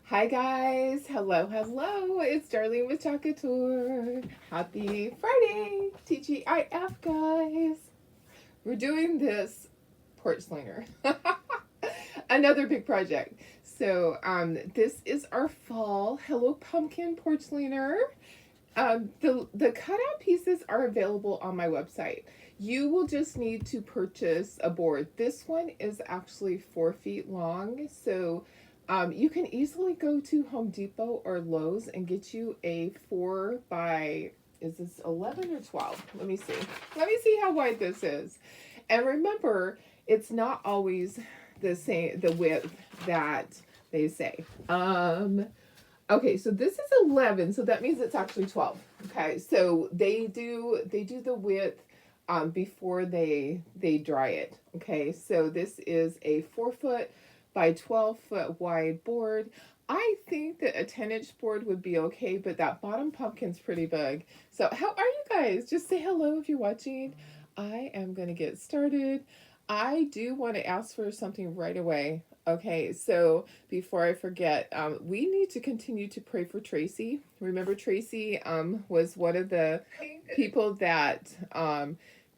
Hi guys, hello. It's Darlene with Chakator. Happy Friday, TGIF guys. We're doing this porch slainer. Another big project. This is our fall Hello Pumpkin porch slainer. The cutout pieces are available on my website. You will just need to purchase a board. This one is actually 4 feet long, so you can easily go to Home Depot or Lowe's and get you a 4 by, is this 11 or 12? Let me see. Let me see how wide this is. And remember, it's not always the width that they say. Okay, so this is 11, so that means it's actually 12. Okay, so they do the width before they dry it. Okay, so this is a 4 foot by 12 foot wide board. I think that a 10-inch board would be okay, but that bottom pumpkin's pretty big. So how are you guys? Just say hello if you're watching. I am gonna get started. I do want to ask for something right away. Okay, so before I forget, we need to continue to pray for Tracy. Remember, Tracy was one of the people that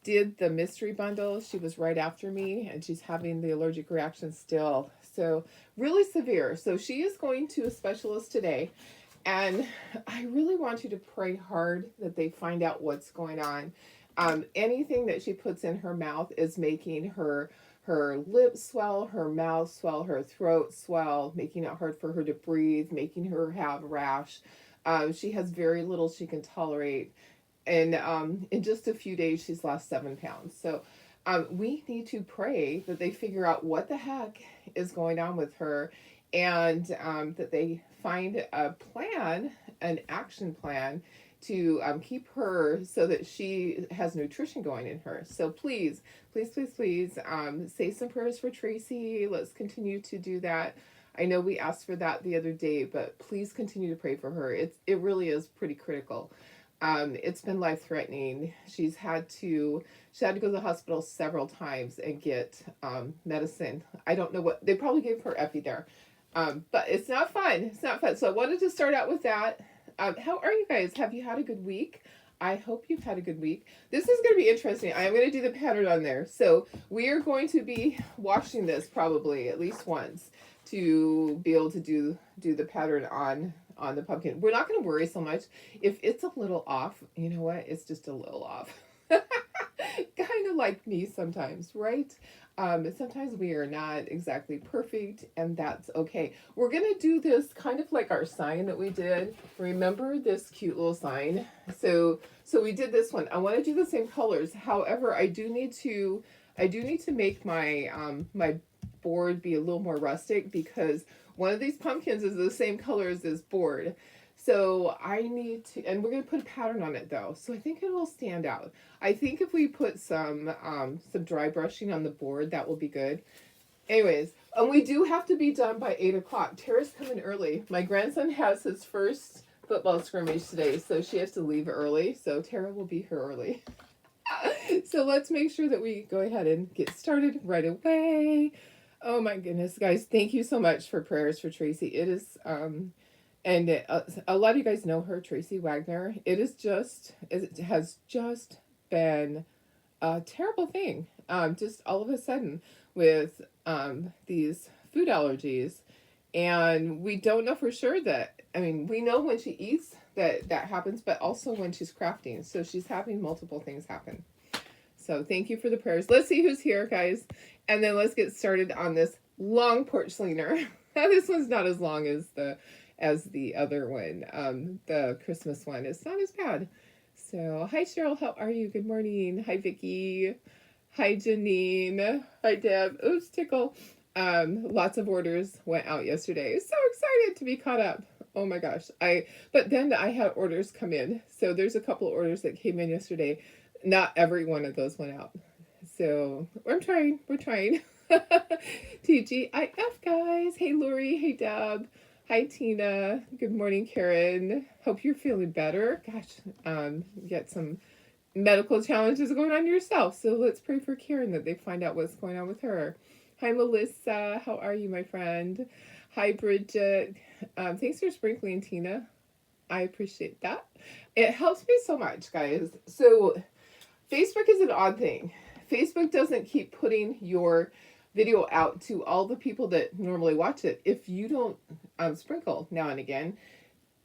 did the mystery bundle. She was right after me, and she's having the allergic reaction still. So, really severe. So, she is going to a specialist today. And I really want you to pray hard that they find out what's going on. Anything that she puts in her mouth is making her lips swell, her mouth swell, her throat swell, making it hard for her to breathe, making her have rash. She has very little she can tolerate, and in just a few days, she's lost 7 pounds. So we need to pray that they figure out what the heck is going on with her, and that they find a plan, an action plan to keep her so that she has nutrition going in her. So please, say some prayers for Tracy. Let's continue to do that. I know we asked for that the other day, but please continue to pray for her. It really is pretty critical. It's been life threatening. She had to go to the hospital several times and get medicine. I don't know what they probably gave her epi there, but it's not fun. It's not fun. So I wanted to start out with that. How are you guys? Have you had a good week? I hope you've had a good week. This is going to be interesting. I am going to do the pattern on there. So we are going to be washing this probably at least once to be able to do the pattern on the pumpkin. We're not going to worry so much if it's a little off. You know what? It's just a little off. Kind of like me sometimes, right? Sometimes we are not exactly perfect, and that's okay. We're gonna do this kind of like our sign that we did. Remember this cute little sign? So we did this one. I want to do the same colors. However, I do need to make my board be a little more rustic because one of these pumpkins is the same color as this board. So I need to, and we're gonna put a pattern on it though. So I think it will stand out. I think if we put some dry brushing on the board, that will be good. Anyways, and we do have to be done by 8 o'clock. Tara's coming early. My grandson has his first football scrimmage today, so she has to leave early. So Tara will be here early. So let's make sure that we go ahead and get started right away. Oh my goodness, guys! Thank you so much for prayers for Tracy. It is and a lot of you guys know her, Tracy Wagner. It has just been a terrible thing. Just all of a sudden with these food allergies, and we don't know for sure that. I mean, we know when she eats that happens, but also when she's crafting. So she's having multiple things happen. So thank you for the prayers. Let's see who's here, guys, and then let's get started on this long porch cleaner. This one's not as long as the other one, the Christmas one. It's not as bad. So, hi Cheryl, how are you? Good morning. Hi Vicki. Hi Janine. Hi Deb. Oops, tickle. Lots of orders went out yesterday. So excited to be caught up. Oh my gosh. But then I had orders come in. So there's a couple of orders that came in yesterday. Not every one of those went out. So we're trying. TGIF guys. Hey Lori. Hey Deb. Hi Tina. Good morning, Karen. Hope you're feeling better. Gosh, you got some medical challenges going on yourself. So let's pray for Karen that they find out what's going on with her. Hi, Melissa. How are you, my friend? Hi, Bridget. Thanks for sprinkling, Tina. I appreciate that. It helps me so much, guys. So, Facebook is an odd thing. Facebook doesn't keep putting your video out to all the people that normally watch it if you don't sprinkle now and again.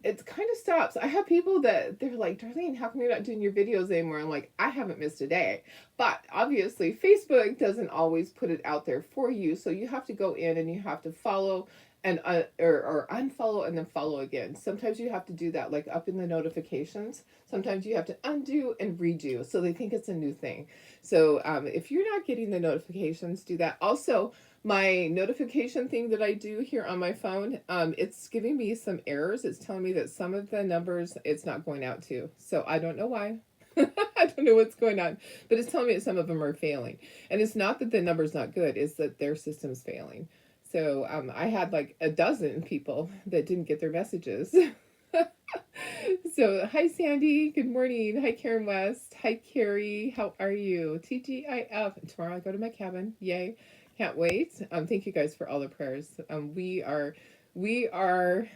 It kind of stops. I have people that they're like, Darlene, how come you're not doing your videos anymore? I'm like, I haven't missed a day. But obviously, Facebook doesn't always put it out there for you. So you have to go in and you have to follow and or unfollow and then follow again. Sometimes you have to do that, like up in the notifications. Sometimes you have to undo and redo. So they think it's a new thing. So if you're not getting the notifications, do that. Also, my notification thing that I do here on my phone, it's giving me some errors. It's telling me that some of the numbers it's not going out to. So I don't know why. I don't know what's going on, but it's telling me that some of them are failing. And it's not that the number's not good, it's that their system's failing. So I had like a dozen people that didn't get their messages. So hi Sandy, good morning. Hi Karen West. Hi Carrie, how are you? TGIF. Tomorrow I go to my cabin. Yay. Can't wait. Thank you guys for all the prayers. We are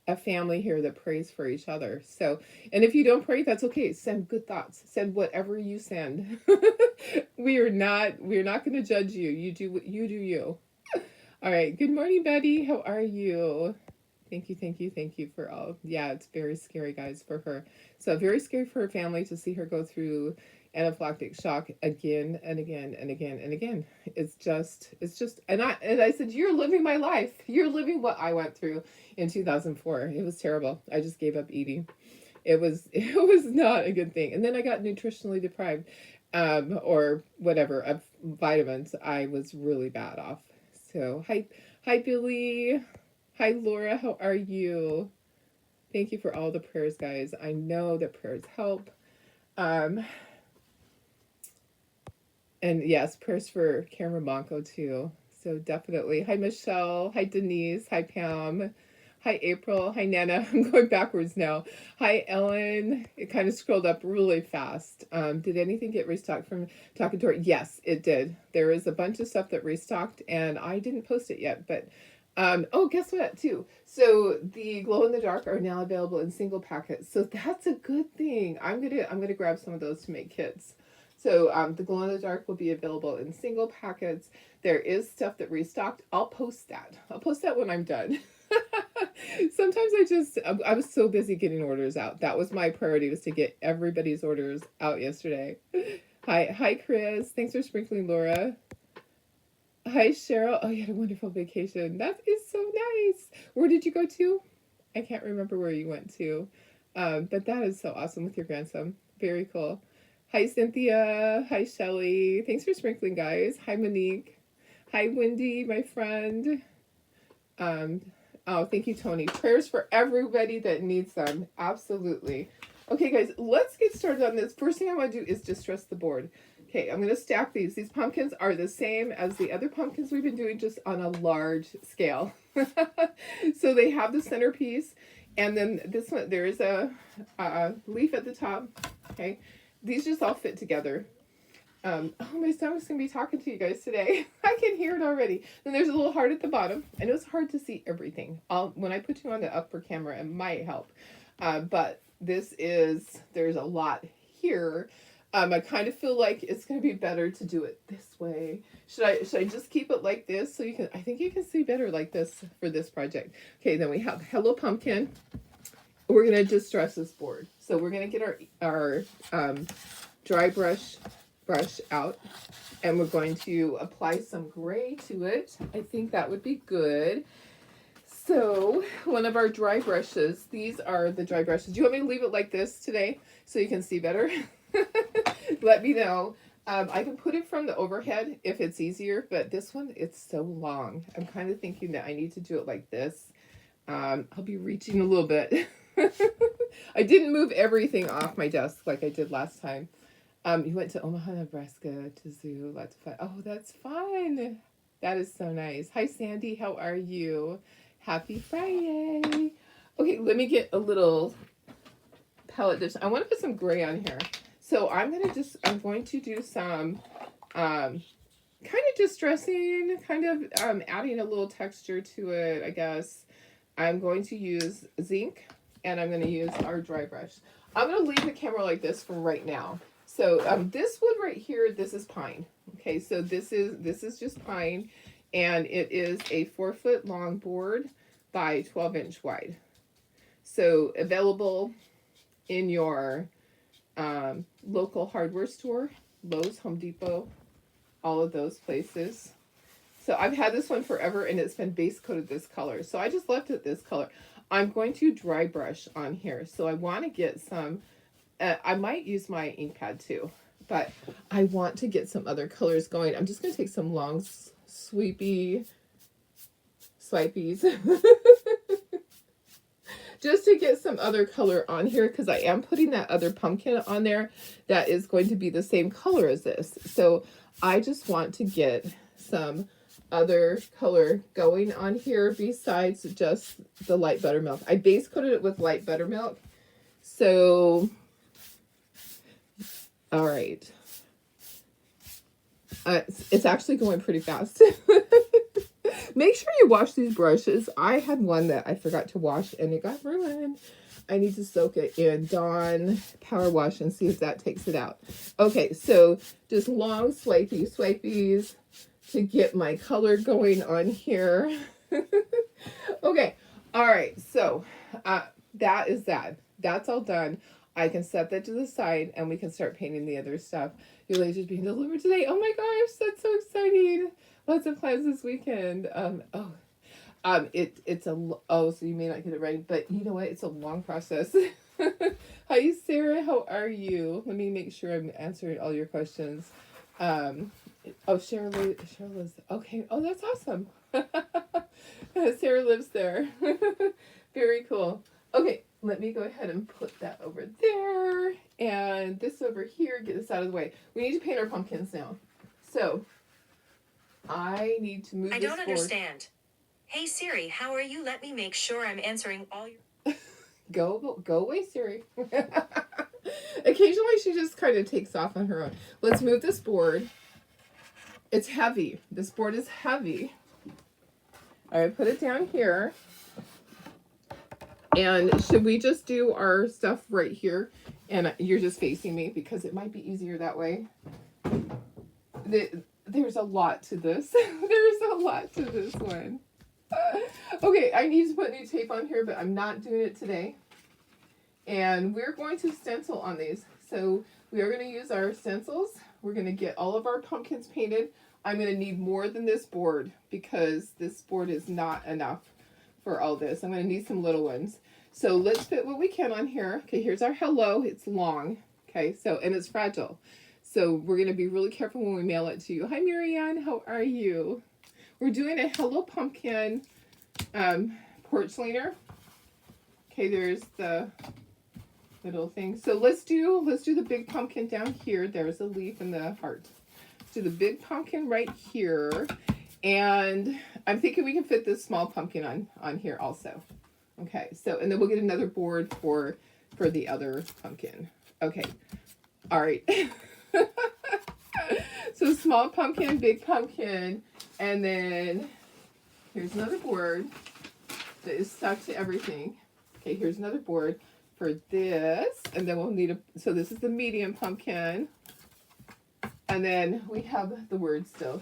a family here that prays for each other. So, and if you don't pray, that's okay. Send good thoughts. Send whatever you send. We're not going to judge you. You do what you do you. All right. Good morning, Betty. How are you? Thank you for all. Yeah, it's very scary, guys, for her. So very scary for her family to see her go through anaphylactic shock again and again and again and again. It's just, and I said, you're living my life. You're living what I went through in 2004. It was terrible. I just gave up eating. It was not a good thing. And then I got nutritionally deprived, or whatever, of vitamins. I was really bad off. So hi Billy. Hi Laura, how are you? Thank you for all the prayers, guys. I know that prayers help. And yes, prayers for Cameron Bonko too. So definitely. Hi Michelle. Hi Denise. Hi Pam. Hi April. Hi Nana. I'm going backwards now. Hi Ellen. It kind of scrolled up really fast. Did anything get restocked from Talking to Her? Yes, it did. There is a bunch of stuff that restocked, and I didn't post it yet, but oh, guess what too? So the glow in the dark are now available in single packets. So that's a good thing. I'm gonna grab some of those to make kits. So the glow in the dark will be available in single packets. There is stuff that restocked. I'll post that. I'll post that when I'm done. Sometimes I was so busy getting orders out. That was my priority, was to get everybody's orders out yesterday. Hi Chris. Thanks for sprinkling, Laura. Hi Cheryl. Oh, you had a wonderful vacation. That is so nice. Where did you go to? I can't remember where you went to. But that is so awesome with your grandson. Very cool. Hi Cynthia. Hi Shelly. Thanks for sprinkling, guys. Hi Monique. Hi Wendy, my friend. Oh, thank you, Tony. Prayers for everybody that needs them. Absolutely. Okay, guys, let's get started on this. First thing I want to do is distress the board. Okay, I'm going to stack these. These pumpkins are the same as the other pumpkins we've been doing, just on a large scale. So they have the centerpiece, and then this one, there is a leaf at the top. Okay, these just all fit together. Oh, my stomach's going to be talking to you guys today. I can hear it already. Then there's a little heart at the bottom. I know it's hard to see everything. When I put you on the upper camera, it might help. But there's a lot here. I kind of feel like it's going to be better to do it this way. Should I just keep it like this so you can, I think you can see better like this for this project. Okay, then we have Hello Pumpkin. We're going to distress this board. So we're going to get our dry brush out, and we're going to apply some gray to it. I think that would be good. So one of our dry brushes, these are the dry brushes. Do you want me to leave it like this today so you can see better? Let me know. I can put it from the overhead if it's easier, but this one, it's so long. I'm kind of thinking that I need to do it like this. I'll be reaching a little bit. I didn't move everything off my desk like I did last time. You went to Omaha, Nebraska to zoo. Lots of fun. Oh, that's fun. That is so nice. Hi, Sandy. How are you? Happy Friday. Okay, let me get a little palette dish. I want to put some gray on here. So I'm going to do some kind of distressing, kind of adding a little texture to it, I guess. I'm going to use zinc, and I'm going to use our dry brush. I'm going to leave the camera like this for right now. So this wood right here, this is pine. Okay, so this is just pine, and it is a 4-foot long board by 12-inch wide. So available in your local hardware store, Lowe's, Home Depot, all of those places. So I've had this one forever, and it's been base coated this color. So I just left it this color. I'm going to dry brush on here. So I want to get some, I might use my ink pad too, but I want to get some other colors going. I'm just going to take some long swipies just to get some other color on here, because I am putting that other pumpkin on there that is going to be the same color as this. So I just want to get some other color going on here besides just the light buttermilk. I base coated it with light buttermilk. So, all right. It's actually going pretty fast. Make sure you wash these brushes. I had one that I forgot to wash and it got ruined. I need to soak it in Dawn Power Wash and see if that takes it out. Okay, so just long swipies to get my color going on here. Okay, all right, so that is that. That's all done. I can set that to the side and we can start painting the other stuff. Your laser's being delivered today. Oh my gosh, that's so exciting. Lots of plans this weekend. It's so you may not get it right, but you know what? It's a long process. Hi, Sarah. How are you? Let me make sure I'm answering all your questions. Cheryl lives. Okay. Oh, that's awesome. Sarah lives there. Very cool. Okay, let me go ahead and put that over there, and this over here. Get this out of the way. We need to paint our pumpkins now. So I need to move. I don't understand. Hey Siri, how are you? Let me make sure I'm answering all your... Go away, Siri. Occasionally she just kind of takes off on her own. Let's move this board. It's heavy. This board is heavy. All right, put it down here. And should we just do our stuff right here? And you're just facing me because it might be easier that way. There's a lot to this. There's a lot to this one. Okay, I need to put new tape on here, but I'm not doing it today. And we're going to stencil on these. So we are going to use our stencils. We're going to get all of our pumpkins painted. I'm going to need more than this board because this board is not enough for all this. I'm going to need some little ones. So let's fit what we can on here. Okay, here's our hello. It's long. Okay, so, and it's fragile. So we're going to be really careful when we mail it to you. Hi, Marianne. How are you? We're doing a Hello Pumpkin porch leaner. Okay, there's the little thing. So let's do the big pumpkin down here. There's a leaf and the heart. Let's do the big pumpkin right here. And I'm thinking we can fit this small pumpkin on here also. Okay, so, and then we'll get another board for the other pumpkin. Okay, all right. So small pumpkin, big pumpkin, and then here's another board that is stuck to everything. Okay, here's another board for this, and then we'll need so this is the medium pumpkin, and then we have the word still.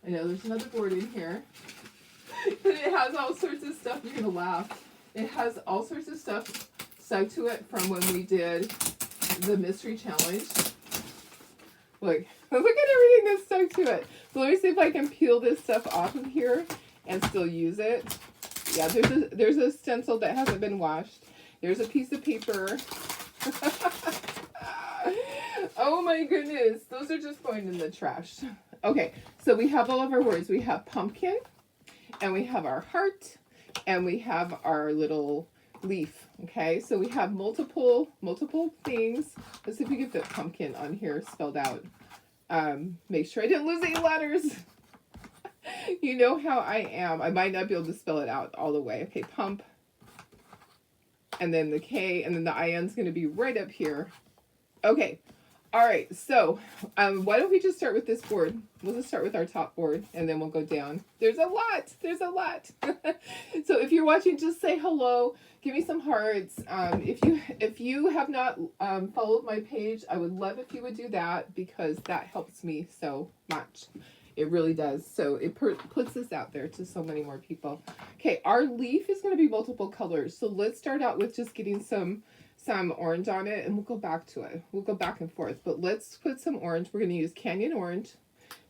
I know there's another board in here. It has all sorts of stuff. You're gonna laugh. It has all sorts of stuff stuck to it from when we did the mystery challenge. Look at everything that's stuck to it. So let me see if I can peel this stuff off of here and still use it. Yeah, there's a stencil that hasn't been washed. There's a piece of paper. Oh my goodness, those are just going in the trash. Okay, so we have all of our words. We have pumpkin, and we have our heart, and we have our little leaf. Okay, so we have multiple things. Let's see if we can fit pumpkin on here spelled out. Make sure I didn't lose any letters. You know how I am. I might not be able to spell it out all the way. Okay, pump, and then the K, and then the IN's going to be right up here. Okay, All right, so why don't we just start with this board? We'll just start with our top board, and then we'll go down. There's a lot. There's a lot. So if you're watching, just say hello. Give me some hearts. If you have not followed my page, I would love if you would do that because that helps me so much. It really does. So it puts this out there to so many more people. Okay, our leaf is going to be multiple colors. So let's start out with just getting some orange on it, and we'll go back to it. We'll go back and forth, but let's put some orange. We're going to use Canyon Orange.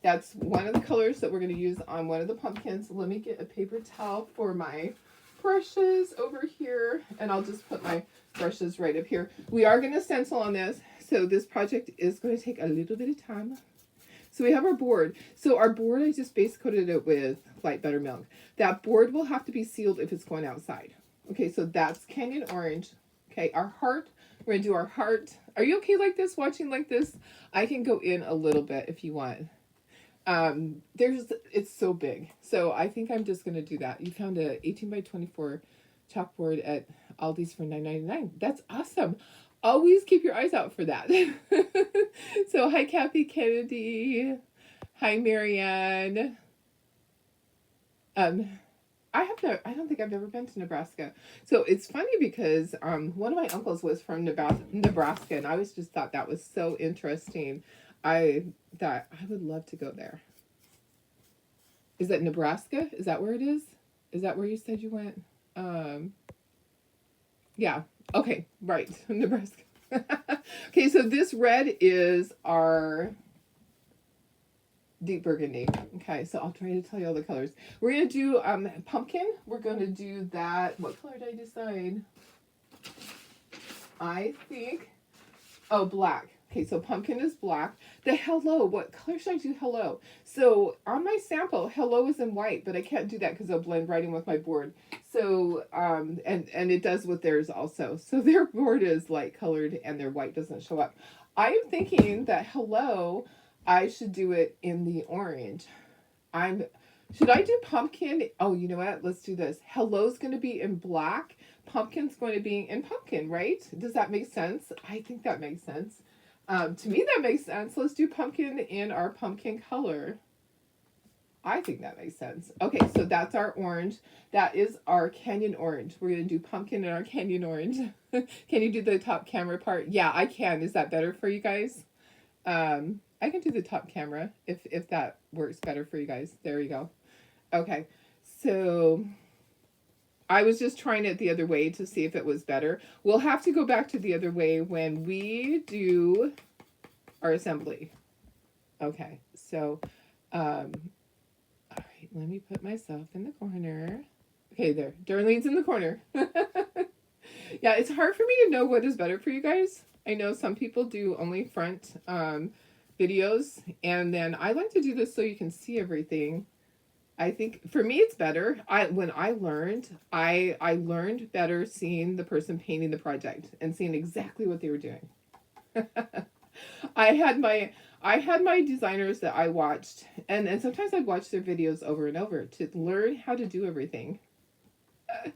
That's one of the colors that we're going to use on one of the pumpkins. Let me get a paper towel for my brushes over here, and I'll just put my brushes right up here. We are going to stencil on this, so this project is going to take a little bit of time. So we have our board. So our board, I just base coated it with light buttermilk. That board will have to be sealed if it's going outside. Okay, so that's Canyon Orange. Okay, our heart, we're going to do our heart. Are you okay like this, watching like this? I can go in a little bit if you want. It's so big. So I think I'm just going to do that. You found a 18 by 24 chalkboard at Aldi's for $9.99. That's awesome. Always keep your eyes out for that. So hi, Kathy Kennedy. Hi, Marianne. I don't think I've ever been to Nebraska. So it's funny because one of my uncles was from Nebraska, and I was just thought that was so interesting. I thought I would love to go there. Is that Nebraska? Is that where it is? Is that where you said you went? Yeah. Okay. Right. Nebraska. Okay. So this red is our deep burgundy. Okay, so I'll try to tell you all the colors. We're going to do pumpkin. We're going to do that. What color did I decide? I think, black. Okay, so pumpkin is black. The hello, what color should I do hello? So on my sample, hello is in white, but I can't do that because it'll blend right in with my board. So, and it does with theirs also. So their board is light colored and their white doesn't show up. I am thinking that hello, I should do it in the orange. Should I do pumpkin? Oh, you know what? Let's do this. Hello's going to be in black. Pumpkin's going to be in pumpkin, right? Does that make sense? I think that makes sense. To me, that makes sense. Let's do pumpkin in our pumpkin color. I think that makes sense. Okay, so that's our orange. That is our Canyon Orange. We're going to do pumpkin in our Canyon Orange. Can you do the top camera part? Yeah, I can. Is that better for you guys? I can do the top camera if that works better for you guys. There you go. Okay, so I was just trying it the other way to see if it was better. We'll have to go back to the other way when we do our assembly. Okay, so, all right, let me put myself in the corner. Okay, there. Darlene's in the corner. Yeah, it's hard for me to know what is better for you guys. I know some people do only front videos, and then I like to do this so you can see everything. I think for me it's better. When I learned better seeing the person painting the project and seeing exactly what they were doing. I had my designers that I watched, and sometimes I'd watch their videos over and over to learn how to do everything.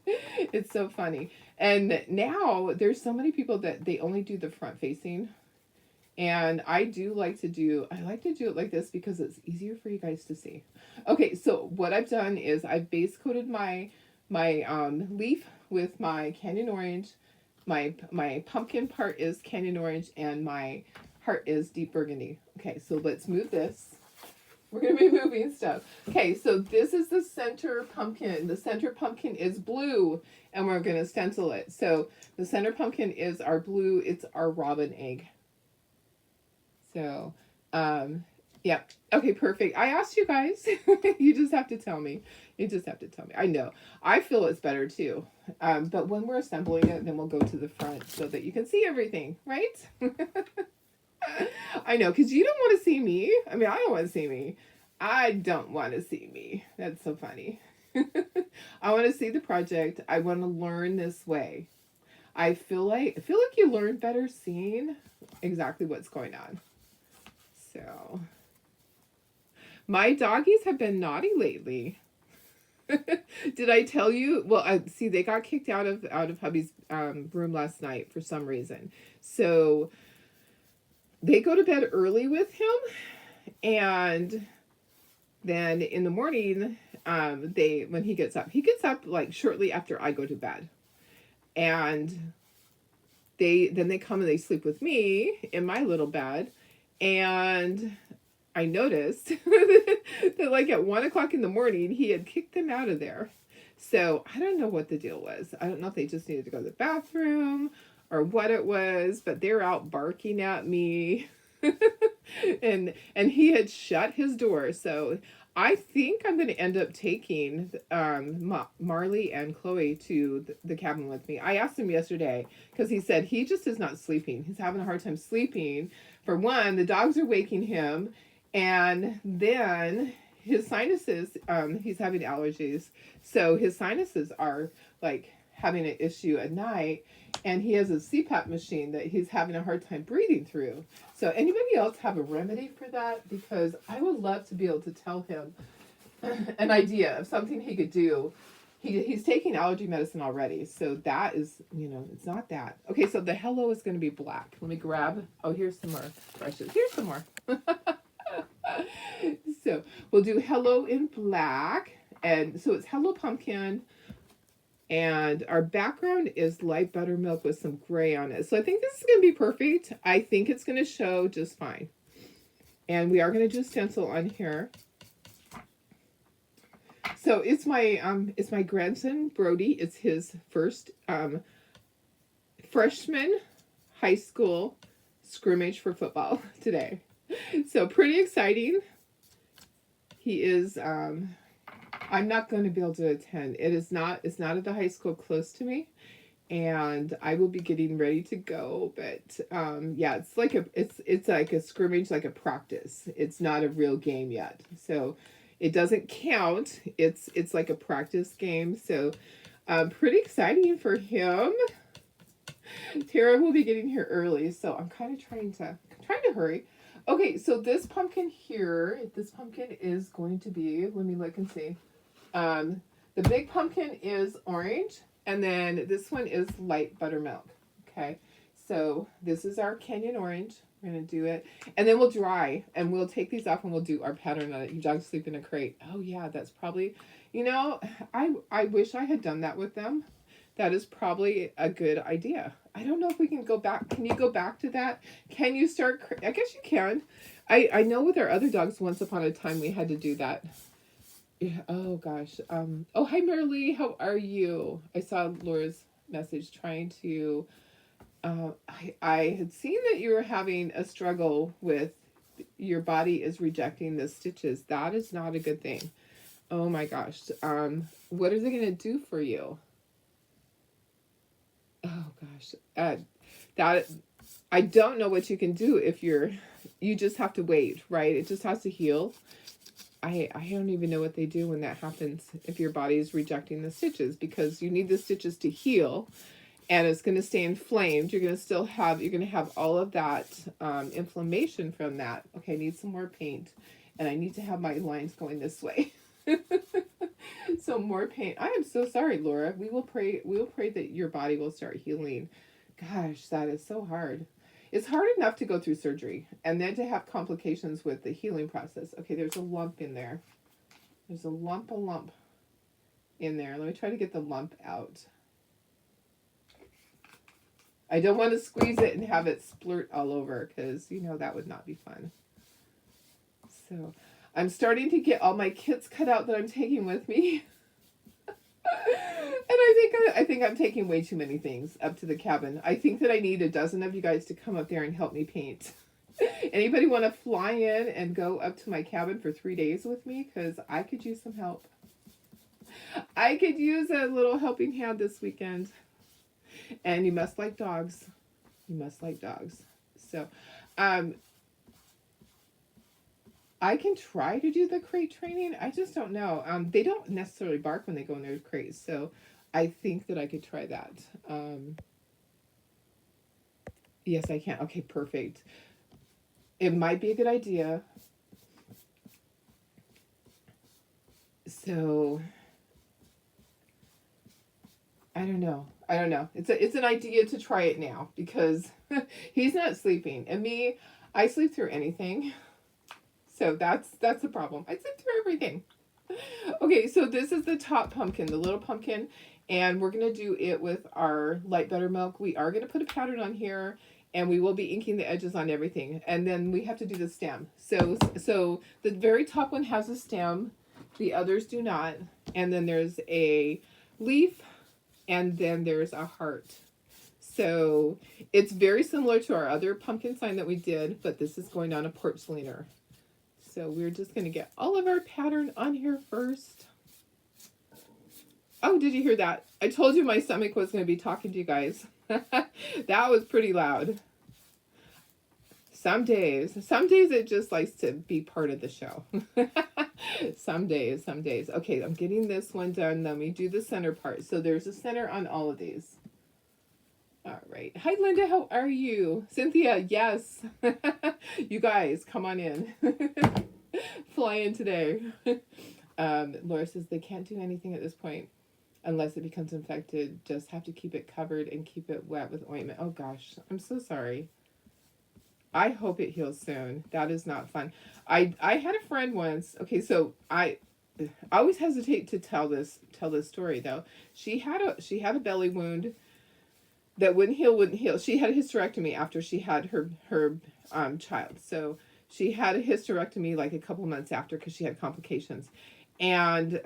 It's so funny. And now there's so many people that they only do the front facing. And I like to do it like this because it's easier for you guys to see. Okay, so what I've done is I've base coated my leaf with my Canyon Orange. My pumpkin part is Canyon Orange, and my heart is deep burgundy. Okay, so let's move this. We're going to be moving stuff. Okay, so this is the center pumpkin. The center pumpkin is blue, and we're going to stencil it. So the center pumpkin is our blue. It's our robin egg. So, yeah. Okay, perfect. I asked you guys. You just have to tell me. You just have to tell me. I know. I feel it's better too. But when we're assembling it, then we'll go to the front so that you can see everything, right? I know, because you don't want to see me. I mean, I don't want to see me. I don't want to see me. That's so funny. I want to see the project. I want to learn this way. I feel like you learn better seeing exactly what's going on. So, my doggies have been naughty lately. Did I tell you? Well, see, they got kicked out of hubby's room last night for some reason. So they go to bed early with him, and then in the morning, when he gets up like shortly after I go to bed, and they come and they sleep with me in my little bed, and I noticed that like at 1 o'clock in the morning he had kicked them out of there. So I don't know what the deal was. I don't know if they just needed to go to the bathroom or what it was, but they're out barking at me. And he had shut his door. So I think I'm going to end up taking Marley and Chloe to the cabin with me. I asked him yesterday because he said he just is not sleeping. He's having a hard time sleeping. For one, the dogs are waking him, and then his sinuses, he's having allergies. So his sinuses are like having an issue at night, and he has a CPAP machine that he's having a hard time breathing through. So anybody else have a remedy for that? Because I would love to be able to tell him an idea of something he could do. He's taking allergy medicine already, so that is, it's not that. Okay, so the hello is going to be black. Let me grab, here's some more brushes. Here's some more. So we'll do hello in black, and so it's hello pumpkin, and our background is light buttermilk with some gray on it. So I think this is going to be perfect. I think it's going to show just fine. And we are going to do a stencil on here. So it's my grandson Brody. It's his first freshman high school scrimmage for football today. So pretty exciting. He is I'm not going to be able to attend. It's not at the high school close to me, and I will be getting ready to go. But yeah, it's like a scrimmage, like a practice. It's not a real game yet, so it doesn't count. It's like a practice game. So pretty exciting for him. Tara will be getting here early, so I'm kind of trying to hurry. Okay, so this pumpkin here, is going to be, let me look and see. The big pumpkin is orange, and then this one is light buttermilk. Okay, so this is our Kenyan orange. We're going to do it, and then we'll dry, and we'll take these off, and we'll do our pattern on it. You dogs sleep in a crate. Oh yeah, that's probably, I wish I had done that with them. That is probably a good idea. I don't know if we can go back. Can you go back to that? Can you start? I guess you can. I know with our other dogs, once upon a time, we had to do that. Yeah, oh gosh. Oh, hi Merly. How are you? I saw Laura's message trying to. I had seen that you were having a struggle with your body is rejecting the stitches. That is not a good thing. Oh my gosh. What are they going to do for you? Oh gosh, that I don't know what you can do if you just have to wait, right? It just has to heal. I don't even know what they do when that happens, if your body is rejecting the stitches, because you need the stitches to heal, and it's going to stay inflamed. You're going to have all of that inflammation from that. Okay, I need some more paint, and I need to have my lines going this way. So more pain. I am so sorry, Laura. We will pray that your body will start healing. Gosh, that is so hard. It's hard enough to go through surgery and then to have complications with the healing process. Okay, there's a lump in there. There's a lump in there. Let me try to get the lump out. I don't want to squeeze it and have it splurt all over, because that would not be fun. So I'm starting to get all my kits cut out that I'm taking with me. And I think I'm taking way too many things up to the cabin. I think that I need a dozen of you guys to come up there and help me paint. Anybody want to fly in and go up to my cabin for 3 days with me? Because I could use some help. I could use a little helping hand this weekend. And you must like dogs. You must like dogs. So, I can try to do the crate training. I just don't know. They don't necessarily bark when they go in their crates, so I think that I could try that. Yes, I can. Okay, perfect. It might be a good idea. So I don't know. It's an idea to try it now, because he's not sleeping, and me. I sleep through anything. So that's the problem. I sleep through everything. Okay, so this is the top pumpkin, the little pumpkin, and we're going to do it with our light buttermilk. We are going to put a pattern on here, and we will be inking the edges on everything. And then we have to do the stem. So the very top one has a stem, the others do not. And then there's a leaf, and then there's a heart. So it's very similar to our other pumpkin sign that we did, but this is going on a porch leaner. So we're just going to get all of our pattern on here first. Oh, did you hear that? I told you my stomach was going to be talking to you guys. That was pretty loud. Some days it just likes to be part of the show. Some days. Okay, I'm getting this one done. Let me do the center part. So there's a center on all of these. All right. Hi, Linda. How are you? Cynthia, yes. You guys, come on in. Fly in today. Laura says they can't do anything at this point unless it becomes infected. Just have to keep it covered and keep it wet with ointment. Oh, gosh. I'm so sorry. I hope it heals soon. That is not fun. I had a friend once. Okay, so I always hesitate to tell this story, though. She had a belly wound that wouldn't heal. She had a hysterectomy after she had her child. So she had a hysterectomy like a couple months after because she had complications. And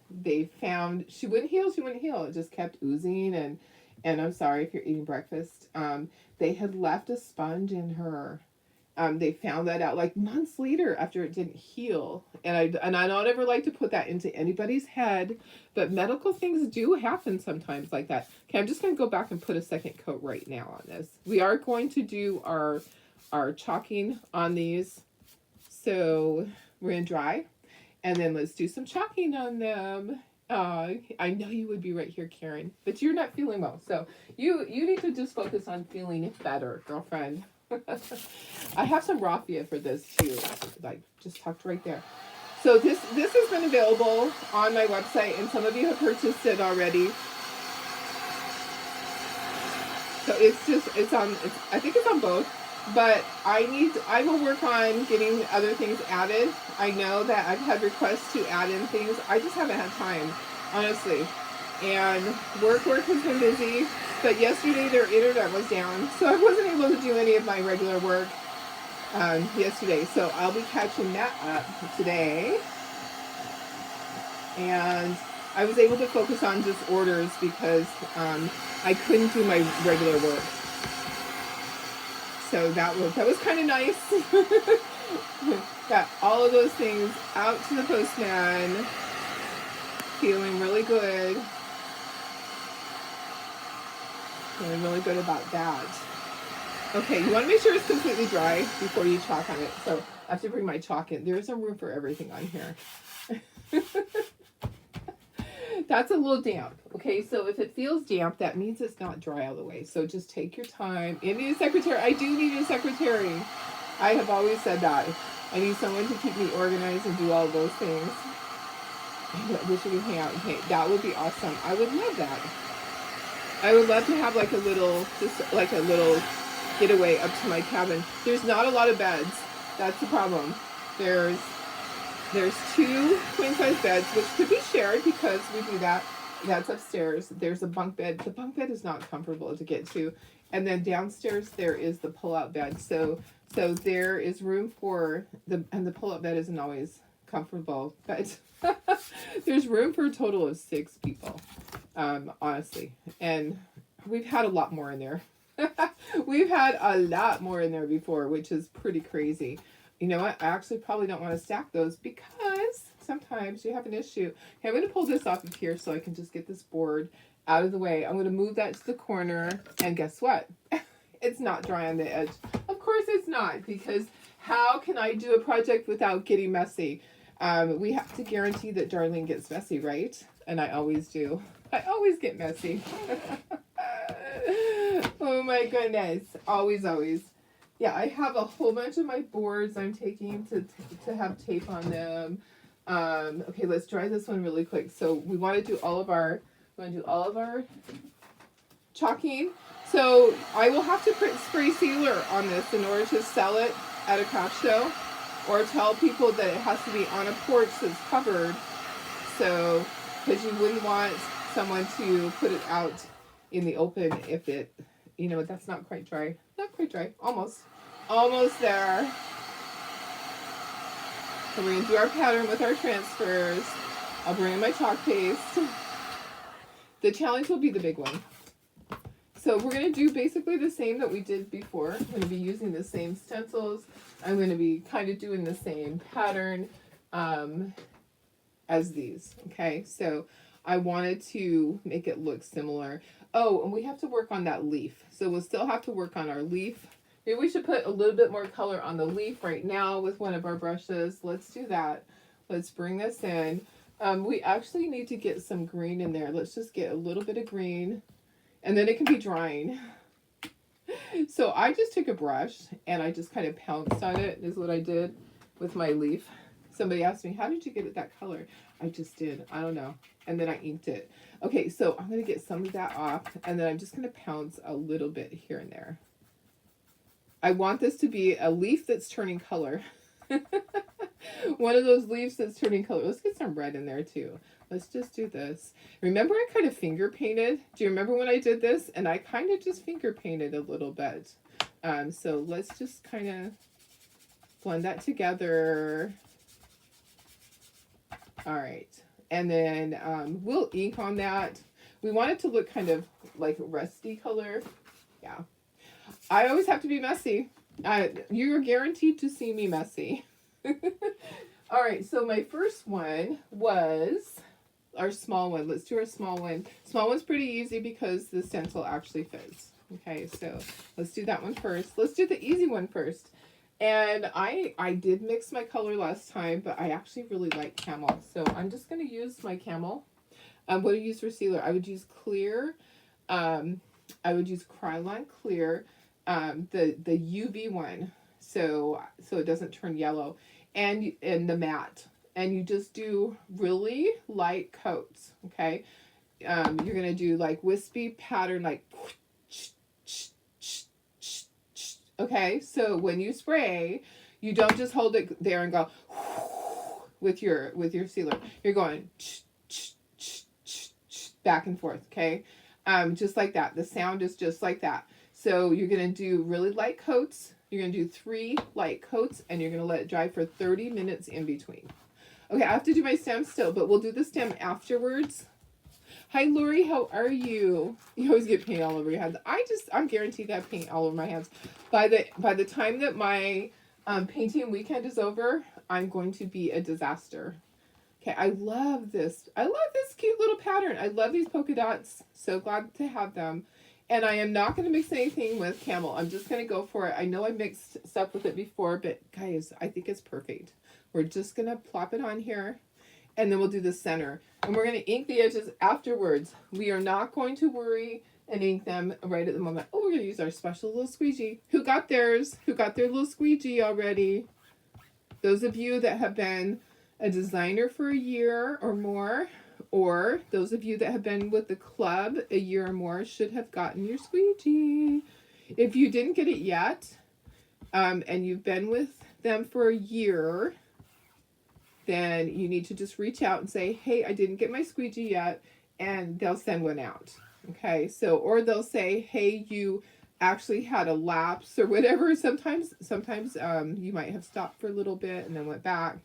they found she wouldn't heal. It just kept oozing. And I'm sorry if you're eating breakfast. They had left a sponge in her. They found that out like months later after it didn't heal. And I don't ever like to put that into anybody's head, but medical things do happen sometimes like that. Okay, I'm just going to go back and put a second coat right now on this. We are going to do our chalking on these. So we're going to dry. And then let's do some chalking on them. I know you would be right here, Karen, but you're not feeling well. So you need to just focus on feeling better, girlfriend. I have some raffia for this too, like just tucked right there. So this has been available on my website, and some of you have purchased it already. So I think it's on both, but I will work on getting other things added. I know that I've had requests to add in things. I just haven't had time, honestly. And work has been busy. But yesterday their internet was down, so I wasn't able to do any of my regular work yesterday. So I'll be catching that up today. And I was able to focus on just orders because I couldn't do my regular work. So that was kind of nice. Got all of those things out to the postman. Feeling really good. Feeling really good about that. Okay, you want to make sure it's completely dry before you chalk on it. So I have to bring my chalk in. There's some room for everything on here. That's a little damp. Okay, so if it feels damp, that means it's not dry all the way. So just take your time. You need a secretary. I do need a secretary. I have always said that. I need someone to keep me organized and do all those things. I wish we could hang out and paint. That would be awesome. I would love that. I would love to have like a little getaway up to my cabin. There's not a lot of beds. That's the problem. There's 2 queen-size beds, which could be shared because we do that. That's upstairs. There's a bunk bed. The bunk bed is not comfortable to get to. And then downstairs there is the pull-out bed. So there is room for the pull-out bed isn't always comfortable, but there's room for a total of 6 people. Honestly. And we've had a lot more in there. We've had a lot more in there before, which is pretty crazy. You know what? I actually probably don't want to stack those because sometimes you have an issue. Okay, I'm going to pull this off of here so I can just get this board out of the way. I'm going to move that to the corner, and guess what? It's not dry on the edge. Of course it's not, because how can I do a project without getting messy? We have to guarantee that Darlene gets messy, right? And I always do. I always get messy. Oh my goodness. Always. Yeah, I have a whole bunch of my boards I'm taking to have tape on them. Okay, let's dry this one really quick. So we want to do all of our chalking. So I will have to put spray sealer on this in order to sell it at a craft show, or tell people that it has to be on a porch that's covered. So, because you wouldn't want someone to put it out in the open if it, that's not quite dry. Not quite dry. Almost. Almost there. So we're going to do our pattern with our transfers. I'll bring in my chalk paste. The challenge will be the big one. So we're going to do basically the same that we did before. I'm going to be using the same stencils. I'm going to be kind of doing the same pattern as these. Okay, so I wanted to make it look similar. Oh, and we have to work on that leaf. So we'll still have to work on our leaf. Maybe we should put a little bit more color on the leaf right now with one of our brushes. Let's do that. Let's bring this in. We actually need to get some green in there. Let's just get a little bit of green. And then it can be drying. So I just took a brush and I just kind of pounced on it, is what I did with my leaf. Somebody asked me, how did you get it that color? I just did. I don't know. And then I inked it. Okay, so I'm going to get some of that off. And then I'm just going to pounce a little bit here and there. I want this to be a leaf that's turning color. One of those leaves that's turning color. Let's get some red in there too. Let's just do this. Remember I kind of finger painted? Do you remember when I did this? And I kind of just finger painted a little bit. So let's just kind of blend that together. All right. And then we'll ink on that. We want it to look kind of like rusty color. Yeah. I always have to be messy. You're guaranteed to see me messy. All right. So my first one was our small one. Let's do our small one. Small one's pretty easy because the stencil actually fits. Okay, so let's do that one first. Let's do the easy one first. And I did mix my color last time, but I actually really like camel. So I'm just going to use my camel. What do you use for sealer? I would use clear. I would use Krylon clear. The UV one, so it doesn't turn yellow. And the matte. And you just do really light coats, okay? You're going to do like wispy pattern, like, okay? So when you spray, you don't just hold it there and go with your sealer. You're going back and forth, okay? Just like that. The sound is just like that. So you're going to do really light coats. You're going to do 3 light coats, and you're going to let it dry for 30 minutes in between. Okay, I have to do my stem still, but we'll do the stem afterwards. Hi, Lori, how are you? You always get paint all over your hands. I'm guaranteed to have paint all over my hands. By the time that my painting weekend is over, I'm going to be a disaster. Okay, I love this. I love this cute little pattern. I love these polka dots. So glad to have them. And I am not going to mix anything with camel. I'm just going to go for it. I know I mixed stuff with it before, but guys, I think it's perfect. We're just going to plop it on here, and then we'll do the center. And we're going to ink the edges afterwards. We are not going to worry and ink them right at the moment. Oh, we're going to use our special little squeegee. Who got theirs? Who got their little squeegee already? Those of you that have been a designer for a year or more, or those of you that have been with the club a year or more should have gotten your squeegee. If you didn't get it yet, and you've been with them for a year, then you need to just reach out and say, hey, I didn't get my squeegee yet, and they'll send one out. Okay, so, or they'll say, hey, you actually had a lapse or whatever. Sometimes you might have stopped for a little bit and then went back.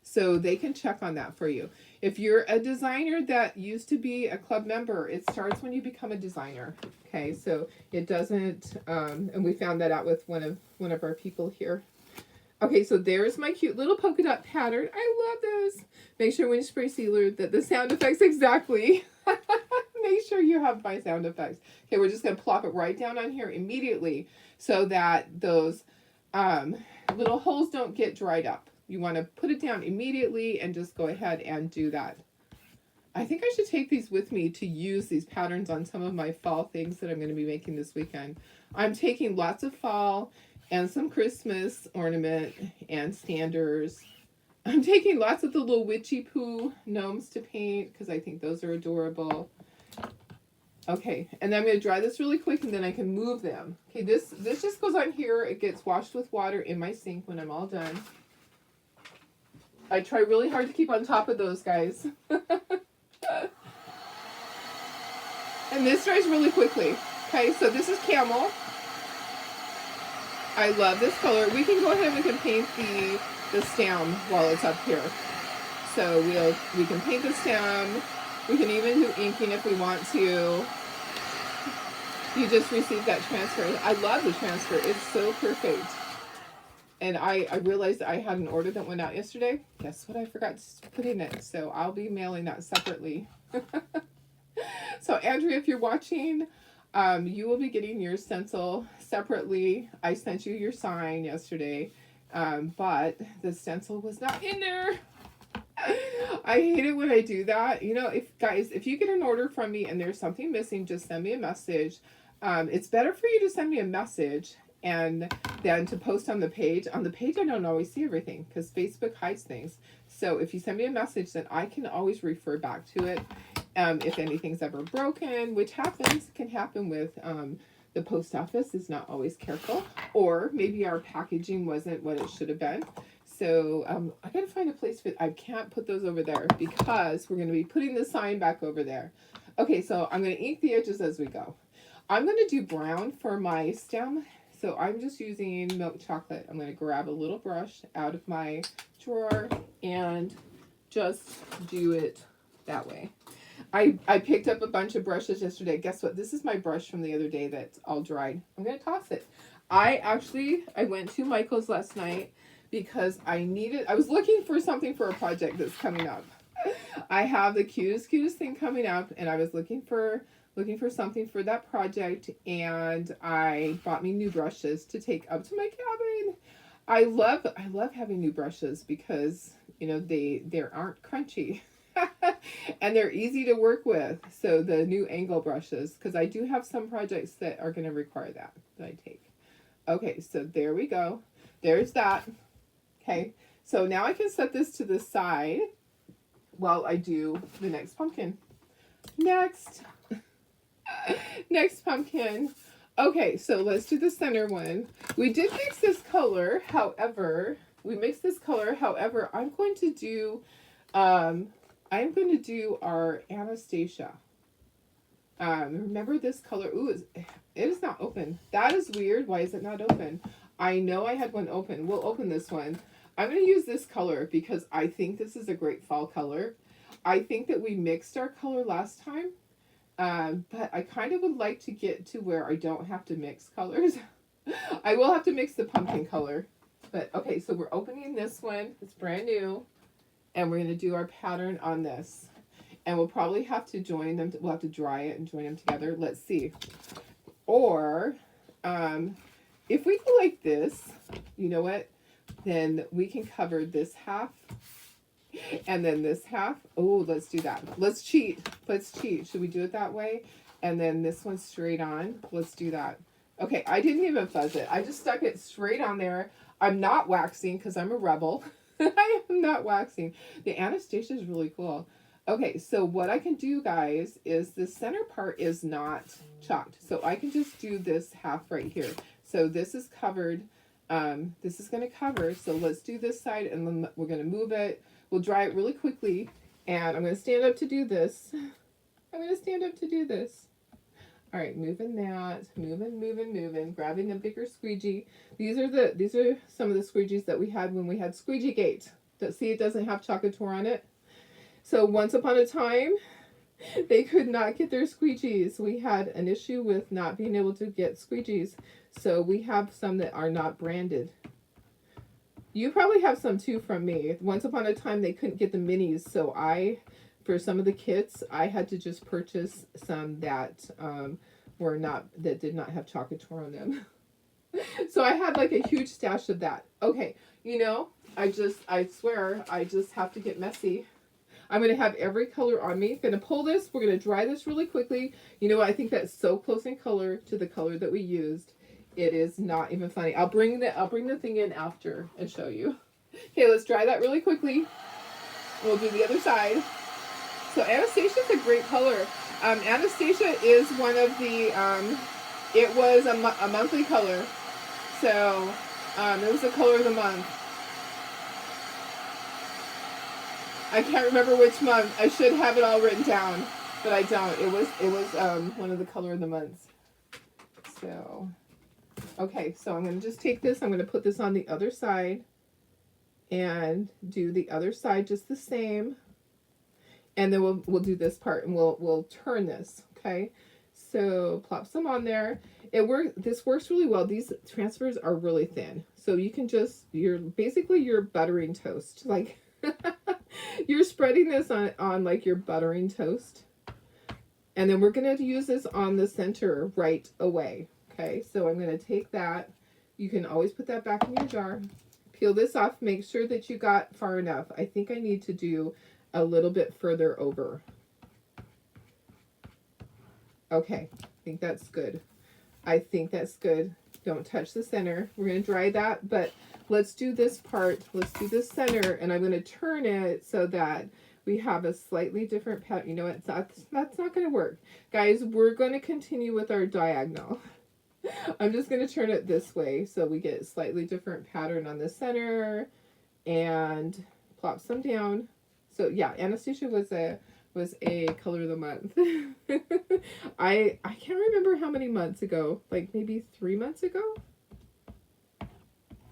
So they can check on that for you. If you're a designer that used to be a club member, it starts when you become a designer. Okay, so it doesn't, and we found that out with one of our people here. Okay, so there's my cute little polka dot pattern. I love this. Make sure when you spray sealer that the sound effects exactly. Make sure you have my sound effects. Okay, we're just going to plop it right down on here immediately so that those little holes don't get dried up. You want to put it down immediately and just go ahead and do that. I think I should take these with me to use these patterns on some of my fall things that I'm going to be making this weekend. I'm taking lots of fall and some Christmas ornament and standers. I'm taking lots of the little witchy poo gnomes to paint because I think those are adorable. Okay, and then I'm going to dry this really quick and then I can move them. Okay, this just goes on here. It gets washed with water in my sink when I'm all done. I try really hard to keep on top of those guys. And this dries really quickly. Okay, so this is camel. I love this color. We can go ahead and we can paint the stem while it's up here. So we can paint the stem. We can even do inking if we want to. You just received that transfer. I love the transfer. It's so perfect. And I realized I had an order that went out yesterday. Guess what I forgot to put in it? So I'll be mailing that separately. So Andrea, if you're watching, you will be getting your stencil separately. I sent you your sign yesterday, but the stencil was not in there. I hate it when I do that. You know, if you get an order from me and there's something missing, just send me a message. It's better for you to send me a message and then to post on the page. On the page, I don't always see everything because Facebook hides things. So if you send me a message, then I can always refer back to it. If anything's ever broken, which can happen with the post office is not always careful, or maybe our packaging wasn't what it should have been. So I gotta find a place I can't put those over there because we're gonna be putting the sign back over there. Okay, so I'm gonna ink the edges as we go. I'm gonna do brown for my stem. So I'm just using milk chocolate. I'm gonna grab a little brush out of my drawer and just do it that way. I picked up a bunch of brushes yesterday. Guess what? This is my brush from the other day that's all dried. I'm going to toss it. I went to Michael's last night because I was looking for something for a project that's coming up. I have the cutest thing coming up and I was looking for something for that project and I bought me new brushes to take up to my cabin. I love having new brushes because, you know, they aren't crunchy. And they're easy to work with. So the new angle brushes, because I do have some projects that are going to require that I take. Okay, so there we go. There's that. Okay, so now I can set this to the side while I do the next pumpkin. Next pumpkin. Okay, so let's do the center one. We did mix this color, however, I'm going to do our Anastasia. Remember this color? Ooh, it is not open. That is weird. Why is it not open? I know I had one open. We'll open this one. I'm going to use this color because I think this is a great fall color. I think that we mixed our color last time, but I kind of would like to get to where I don't have to mix colors. I will have to mix the pumpkin color. But okay, so we're opening this one. It's brand new. And we're going to do our pattern on this. And we'll probably have to join them. We'll have to dry it and join them together. Let's see. Or if we go like this, you know what? Then we can cover this half. And then this half. Oh, let's do that. Let's cheat. Should we do it that way? And then this one straight on. Let's do that. Okay, I didn't even fuzz it. I just stuck it straight on there. I'm not waxing because I'm a rebel. I am not waxing. The Anastasia is really cool. Okay, so what I can do, guys, is the center part is not chalked. So I can just do this half right here. So this is covered. This is going to cover. So let's do this side and then we're going to move it. We'll dry it really quickly. And I'm going to stand up to do this. All right, moving that, moving, grabbing the bigger squeegee. These are some of the squeegees that we had when we had Squeegee Gate. See, it doesn't have Chocateur on it. So once upon a time, they could not get their squeegees. We had an issue with not being able to get squeegees. So we have some that are not branded. You probably have some too from me. Once upon a time, they couldn't get the minis. So for some of the kits, I had to just purchase some that did not have Chocateur on them. So I had like a huge stash of that. Okay, you know, I swear, I just have to get messy. I'm going to have every color on me. Going to pull this. We're going to dry this really quickly. You know, I think that's so close in color to the color that we used. It is not even funny. I'll bring the thing in after and show you. Okay, let's dry that really quickly. We'll do the other side. So Anastasia's a great color. Anastasia is one of the, it was a monthly color. So it was the color of the month. I can't remember which month. I should have it all written down, but I don't. It was one of the color of the months. So, okay, so I'm going to just take this. I'm going to put this on the other side and do the other side just the same. And then we'll do this part and we'll turn this, okay? So plop some on there. This works really well. These transfers are really thin. So you can just, you're buttering toast. Like you're spreading this on like you're buttering toast. And then we're going to use this on the center right away. Okay, so I'm going to take that. You can always put that back in your jar. Peel this off. Make sure that you got far enough. I think I need to do a little bit further over. Okay, I think that's good. I think that's good. Don't touch the center. We're going to dry that, but let's do this part. Let's do the center, and I'm going to turn it so that we have a slightly different pattern. You know what? That's not going to work. Guys, we're going to continue with our diagonal. I'm just going to turn it this way so we get a slightly different pattern on the center and plop some down. So yeah, Anastasia was a color of the month. I can't remember how many months ago, like maybe 3 months ago.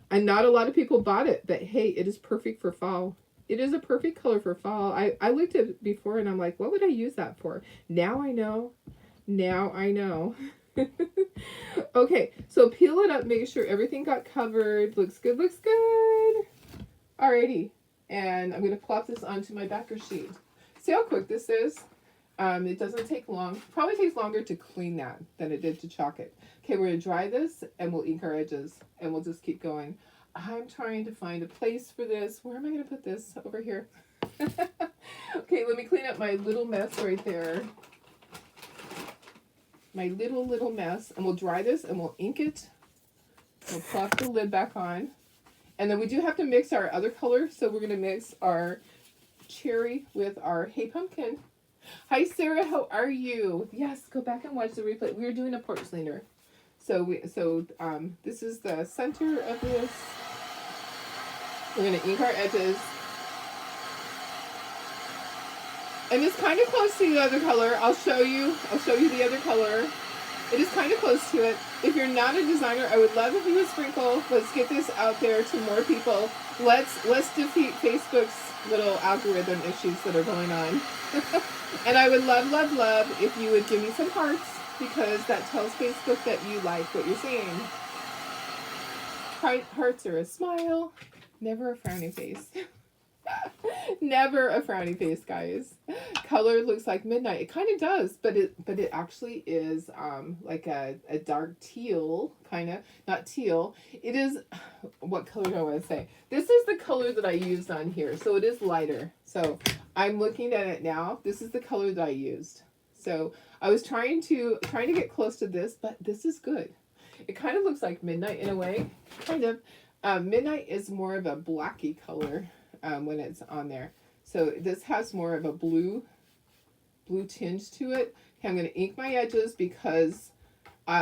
And not a lot of people bought it, but hey, it is perfect for fall. It is a perfect color for fall. I looked at it before and I'm like, what would I use that for? Now I know. Now I know. Okay, so peel it up, make sure everything got covered. Looks good, looks good. Alrighty. And I'm going to plop this onto my backer sheet. See how quick this is? It doesn't take long. Probably takes longer to clean that than it did to chalk it. Okay, we're going to dry this and we'll ink our edges and we'll just keep going. I'm trying to find a place for this. Where am I going to put this? Over here. Okay, let me clean up my little mess right there. My little mess. And we'll dry this and we'll ink it. We'll plop the lid back on. And then we do have to mix our other color. So we're going to mix our cherry with our Hey Pumpkin. Hi Sarah, how are you? Yes, go back and watch the replay. We were doing a porch cleaner. So this is the center of this. We're going to ink our edges. And it's kind of close to the other color. I'll show you the other color. It is kind of close to it. If you're not a designer, I would love if you would sprinkle. Let's get this out there to more people. Let's defeat Facebook's little algorithm issues that are going on. And I would love if you would give me some hearts, because that tells Facebook that you like what you're seeing. Hearts are a smile, never a frowny face. Never a frowny face, guys. Color looks like midnight. It kind of does, but it actually is like a dark teal, kind of. Not teal. It is, what color do I want to say? This is the color that I used on here, so it is lighter. So I'm looking at it now. This is the color that I used. So I was trying to get close to this, but this is good. It kind of looks like midnight in a way, kind of. Midnight is more of a blacky color. When it's on there. So this has more of a blue tinge to it. Okay, I'm going to ink my edges because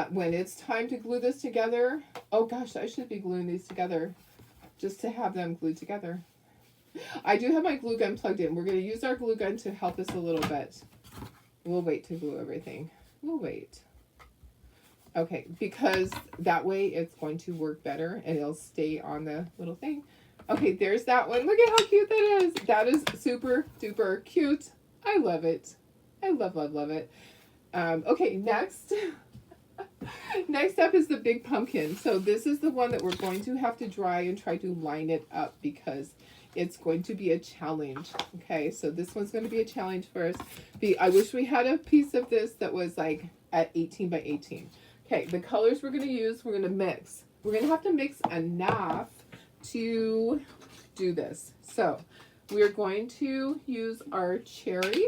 when it's time to glue this together, oh gosh, I should be gluing these together just to have them glued together. I do have my glue gun plugged in. We're going to use our glue gun to help us a little bit. We'll wait to glue everything. We'll wait. Okay, because that way it's going to work better and it'll stay on the little thing. Okay, there's that one. Look at how cute that is. That is super duper cute. I love it. I love it. Okay, next. Next up is the big pumpkin. So this is the one that we're going to have to dry and try to line it up because it's going to be a challenge. Okay, so this one's going to be a challenge for us. I wish we had a piece of this that was like at 18 by 18. Okay, the colors we're going to use, we're going to mix. We're going to have to mix enough to do this. So we're going to use our cherry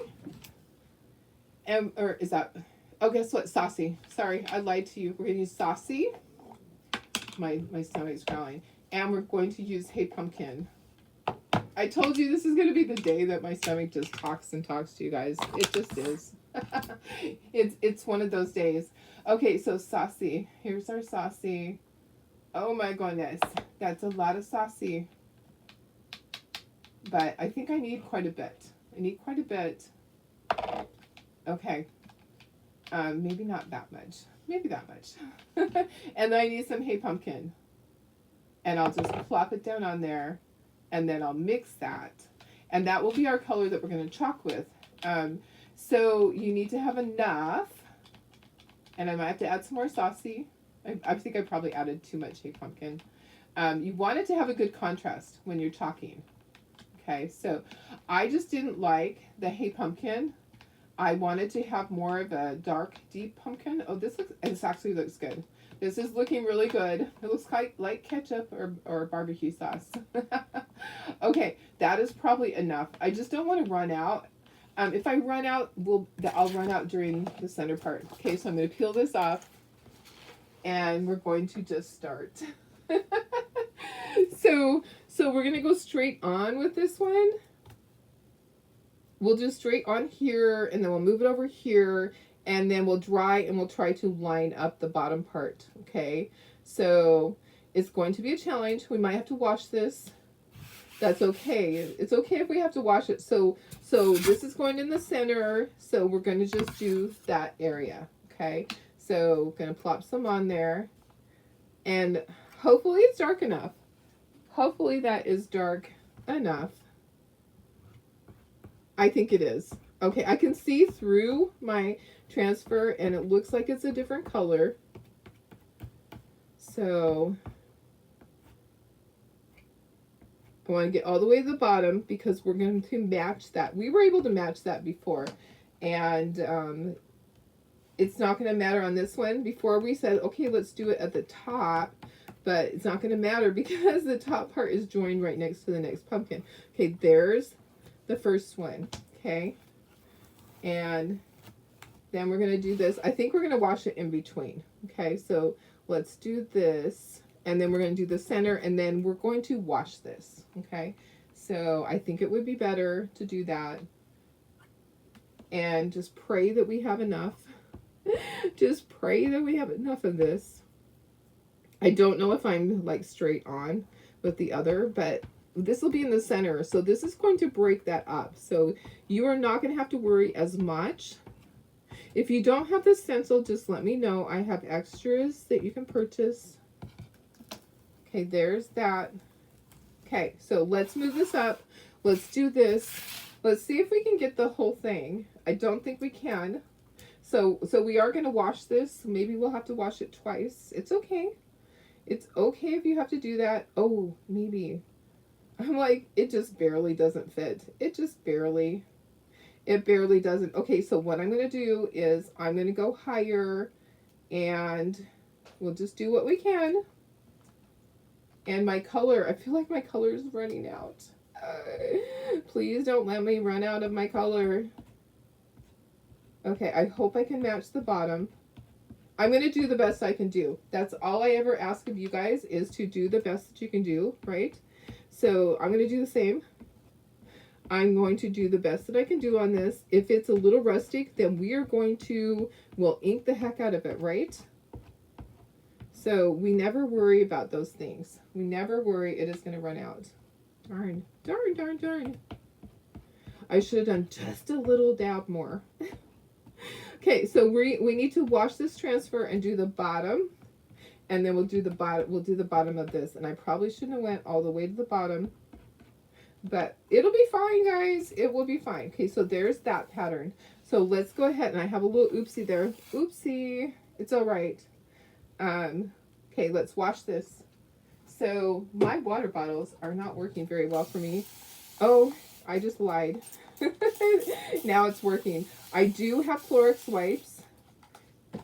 and guess what, saucy. Sorry, I lied to you. We're going to use saucy. My stomach's growling. And we're going to use Hey Pumpkin. I told you this is going to be the day that my stomach just talks and talks to you guys. It just is. It's one of those days. Okay, so saucy. Here's our saucy. Oh my goodness. That's a lot of saucy. But I think I need quite a bit. I need quite a bit. Okay. Maybe not that much. Maybe that much. And then I need some hay pumpkin. And I'll just plop it down on there. And then I'll mix that. And that will be our color that we're going to chalk with. So you need to have enough. And I might have to add some more saucy. I think I probably added too much hay pumpkin. You want it to have a good contrast when you're chalking. Okay, so I just didn't like the hay pumpkin. I wanted to have more of a dark, deep pumpkin. Oh, this actually looks good. This is looking really good. It looks like ketchup or barbecue sauce. Okay, that is probably enough. I just don't want to run out. If I run out, I'll run out during the center part. Okay, so I'm going to peel this off. And we're going to just start. So we're going to go straight on with this one. We'll do straight on here, and then we'll move it over here, and then we'll dry, and we'll try to line up the bottom part, okay? So it's going to be a challenge. We might have to wash this. That's okay. It's okay if we have to wash it. So this is going in the center, so we're going to just do that area, okay? So going to plop some on there, and hopefully it's dark enough. Hopefully that is dark enough. I think it is. Okay, I can see through my transfer, and it looks like it's a different color. So I want to get all the way to the bottom because we're going to match that. We were able to match that before, and it's not going to matter on this one. Before we said, okay, let's do it at the top, but it's not going to matter because the top part is joined right next to the next pumpkin. Okay, there's the first one, okay? And then we're going to do this. I think we're going to wash it in between, okay? So let's do this, and then we're going to do the center, and then we're going to wash this, okay? So I think it would be better to do that and just pray that we have enough. Just pray that we have enough of this. I don't know if I'm like straight on with the other, but this will be in the center. So this is going to break that up. So you are not going to have to worry as much. If you don't have the stencil, just let me know. I have extras that you can purchase. Okay, there's that. Okay, so let's move this up. Let's do this. Let's see if we can get the whole thing. I don't think we can. So we are going to wash this. Maybe we'll have to wash it twice. It's okay. It's okay if you have to do that. Oh, maybe. I'm like, it just barely doesn't fit. It barely doesn't. Okay, so what I'm going to do is I'm going to go higher, and we'll just do what we can. And my color, I feel like my color is running out. Please don't let me run out of my color. Okay, I hope I can match the bottom. I'm going to do the best I can do. That's all I ever ask of you guys, is to do the best that you can do, right? So I'm going to do the same. I'm going to do the best that I can do on this. If it's a little rustic, then we'll ink the heck out of it, right? So we never worry about those things. We never worry it is going to run out. Darn. I should have done just a little dab more. Okay, so we need to wash this transfer and do the bottom, and then we'll do the bottom of this. And I probably shouldn't have went all the way to the bottom, but it'll be fine, guys. It will be fine. Okay, so there's that pattern. So let's go ahead, and I have a little oopsie there. Oopsie, it's all right. Okay, let's wash this. So my water bottles are not working very well for me. Oh, I just lied. Now it's working. I do have Clorox wipes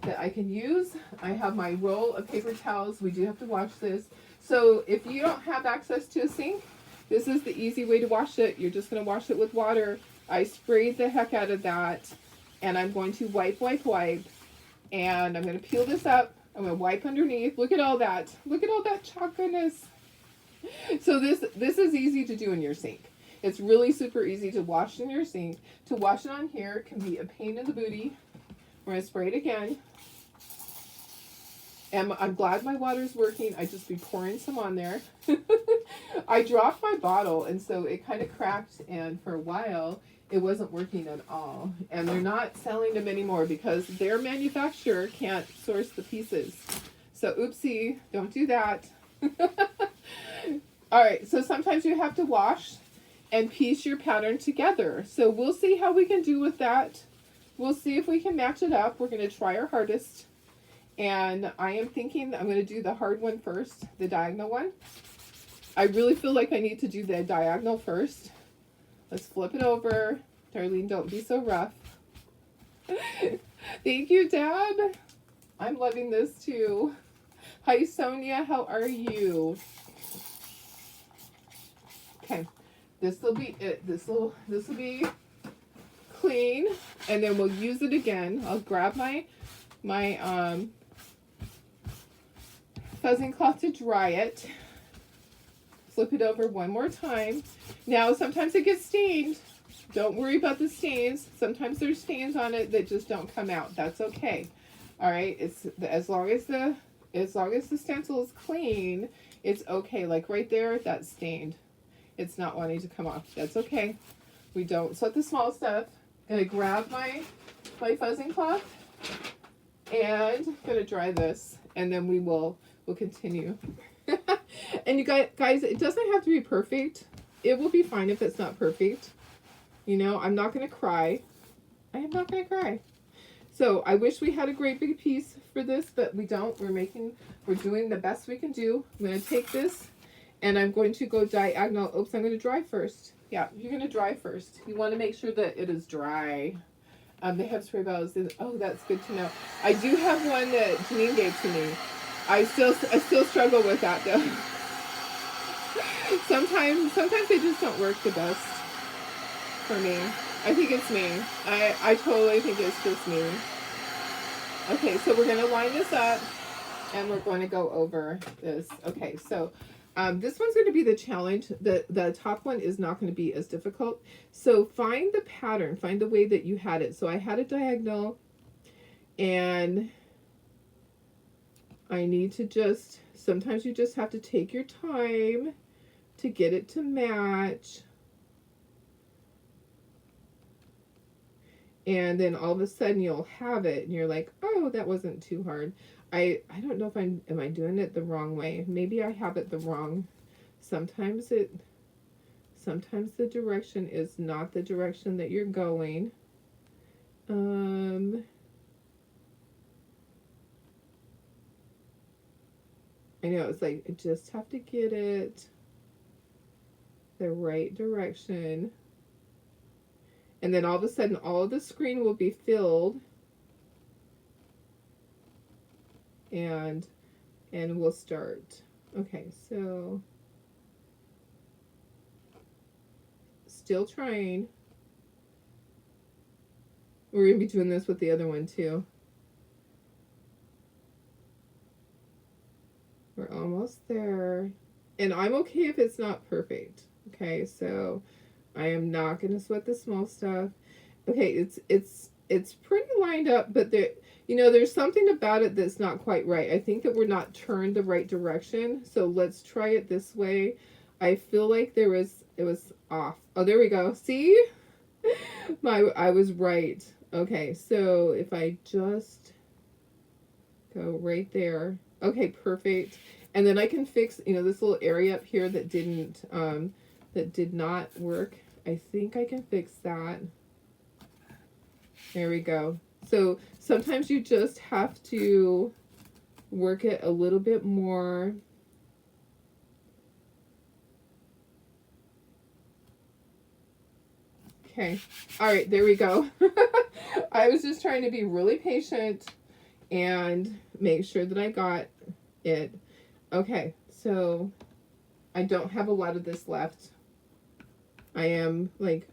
that I can use. I have my roll of paper towels. We do have to wash this. So if you don't have access to a sink, this is the easy way to wash it. You're just going to wash it with water. I sprayed the heck out of that, and I'm going to wipe, and I'm going to peel this up. I'm going to wipe underneath. Look at all that. Look at all that chocolatness. So this is easy to do in your sink. It's really super easy to wash in your sink. To wash it on here can be a pain in the booty. We're going to spray it again. And I'm glad my water's working. I just be pouring some on there. I dropped my bottle, and so it kind of cracked, and for a while it wasn't working at all. And they're not selling them anymore because their manufacturer can't source the pieces. So oopsie, don't do that. All right, so sometimes you have to wash and piece your pattern together. So we'll see how we can do with that. We'll see if we can match it up. We're going to try our hardest. And I am thinking I'm going to do the hard one first, the diagonal one. I really feel like I need to do the diagonal first. Let's flip it over. Darlene, don't be so rough. Thank you, Deb. I'm loving this too. Hi, Sonia. How are you? Okay. This will be it. This will be clean, and then we'll use it again. I'll grab my fuzzing cloth to dry it. Flip it over one more time. Now, sometimes it gets stained. Don't worry about the stains. Sometimes there's stains on it that just don't come out. That's okay. All right. It's as long as the stencil is clean, it's okay. Like right there, that's stained. It's not wanting to come off. That's okay. We don't sweat the small stuff. I'm gonna grab my fuzzing cloth and I'm gonna dry this, and then we'll continue. And you guys, it doesn't have to be perfect. It will be fine if it's not perfect. You know, I'm not gonna cry. I am not gonna cry. So I wish we had a great big piece for this, but we don't. We're doing the best we can do. I'm gonna take this and I'm going to go diagonal. Oops, I'm gonna dry first. Yeah, you're gonna dry first. You want to make sure that it is dry. They have spray bottles. Oh, that's good to know. I do have one that Janine gave to me. I still struggle with that though. Sometimes they just don't work the best for me. I think it's me. I totally think it's just me. Okay, so we're gonna line this up and we're going to go over this. Okay, so this one's going to be the challenge. The top one is not going to be as difficult. So find the pattern, find the way that you had it. So I had a diagonal, and I need to sometimes you just have to take your time to get it to match. And then all of a sudden you'll have it and you're like, oh, that wasn't too hard. I don't know if am I doing it the wrong way? Maybe I have it the wrong. Sometimes the direction is not the direction that you're going. I know, it's like I just have to get it the right direction. And then all of a sudden, all of the screen will be filled. And we'll start. Okay, so still trying. We're going to be doing this with the other one too. We're almost there. And I'm okay if it's not perfect. Okay, so I am not going to sweat the small stuff. Okay, it's pretty lined up, but there's something about it that's not quite right. I think that we're not turned the right direction. So let's try it this way. I feel like it was off. Oh, there we go. See? I was right. Okay, so if I just go right there. Okay, perfect. And then I can fix, this little area up here that did not work. I think I can fix that. There we go. So sometimes you just have to work it a little bit more. Okay. All right, there we go. I was just trying to be really patient and make sure that I got it. Okay, so I don't have a lot of this left. I am like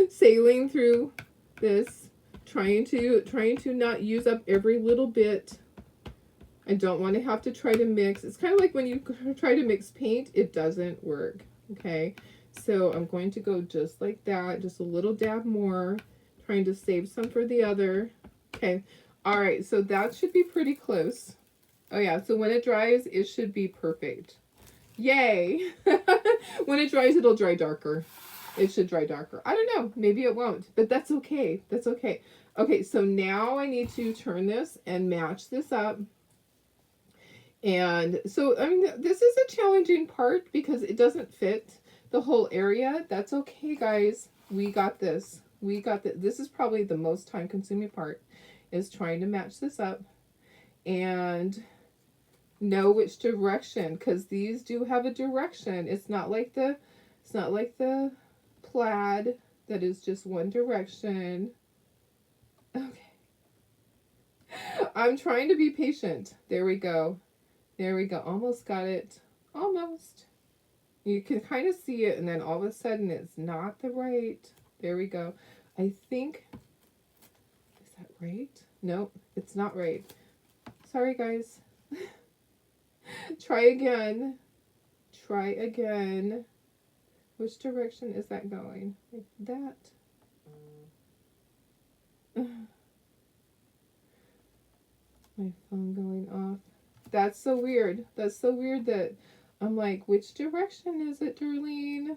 sailing through this, trying to not use up every little bit. I don't want to have to try to mix. It's kind of like when you try to mix paint, it doesn't work. Okay, So I'm going to go just like that, just a little dab more, trying to save some for the other. Okay. All right, so that should be pretty close. Oh yeah, so when it dries, it should be perfect. Yay! When it dries, it'll dry darker. It should dry darker. I don't know. Maybe it won't, but that's okay. That's okay. Okay, so now I need to turn this and match this up. And so, I mean, this is a challenging part because it doesn't fit the whole area. That's okay, guys. We got this. We got this. This is probably the most time consuming part, is trying to match this up and know which direction, because these do have a direction. It's not like the plaid that is just one direction. Okay. I'm trying to be patient. There we go. There we go. Almost got it. Almost. You can kind of see it, and then all of a sudden it's not the right. There we go. I think, is that right? Nope, it's not right. Sorry, guys. Try again. Try again. Which direction is that going? Like that. My phone going off. That's so weird. That's so weird that I'm like, which direction is it, Darlene?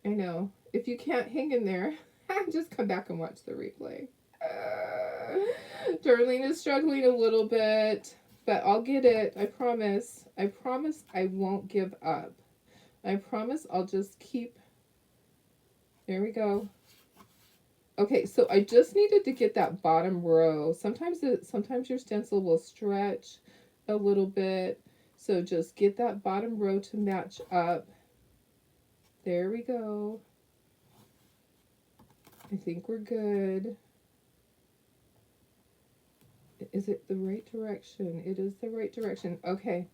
I know. If you can't hang in there, just come back and watch the replay. Darlene is struggling a little bit, but I'll get it. I promise. I promise I won't give up. I promise I'll just keep. There we go. Okay, so I just needed to get that bottom row. Sometimes your stencil will stretch a little bit. So just get that bottom row to match up. There we go. I think we're good. Is it the right direction? It is the right direction. Okay.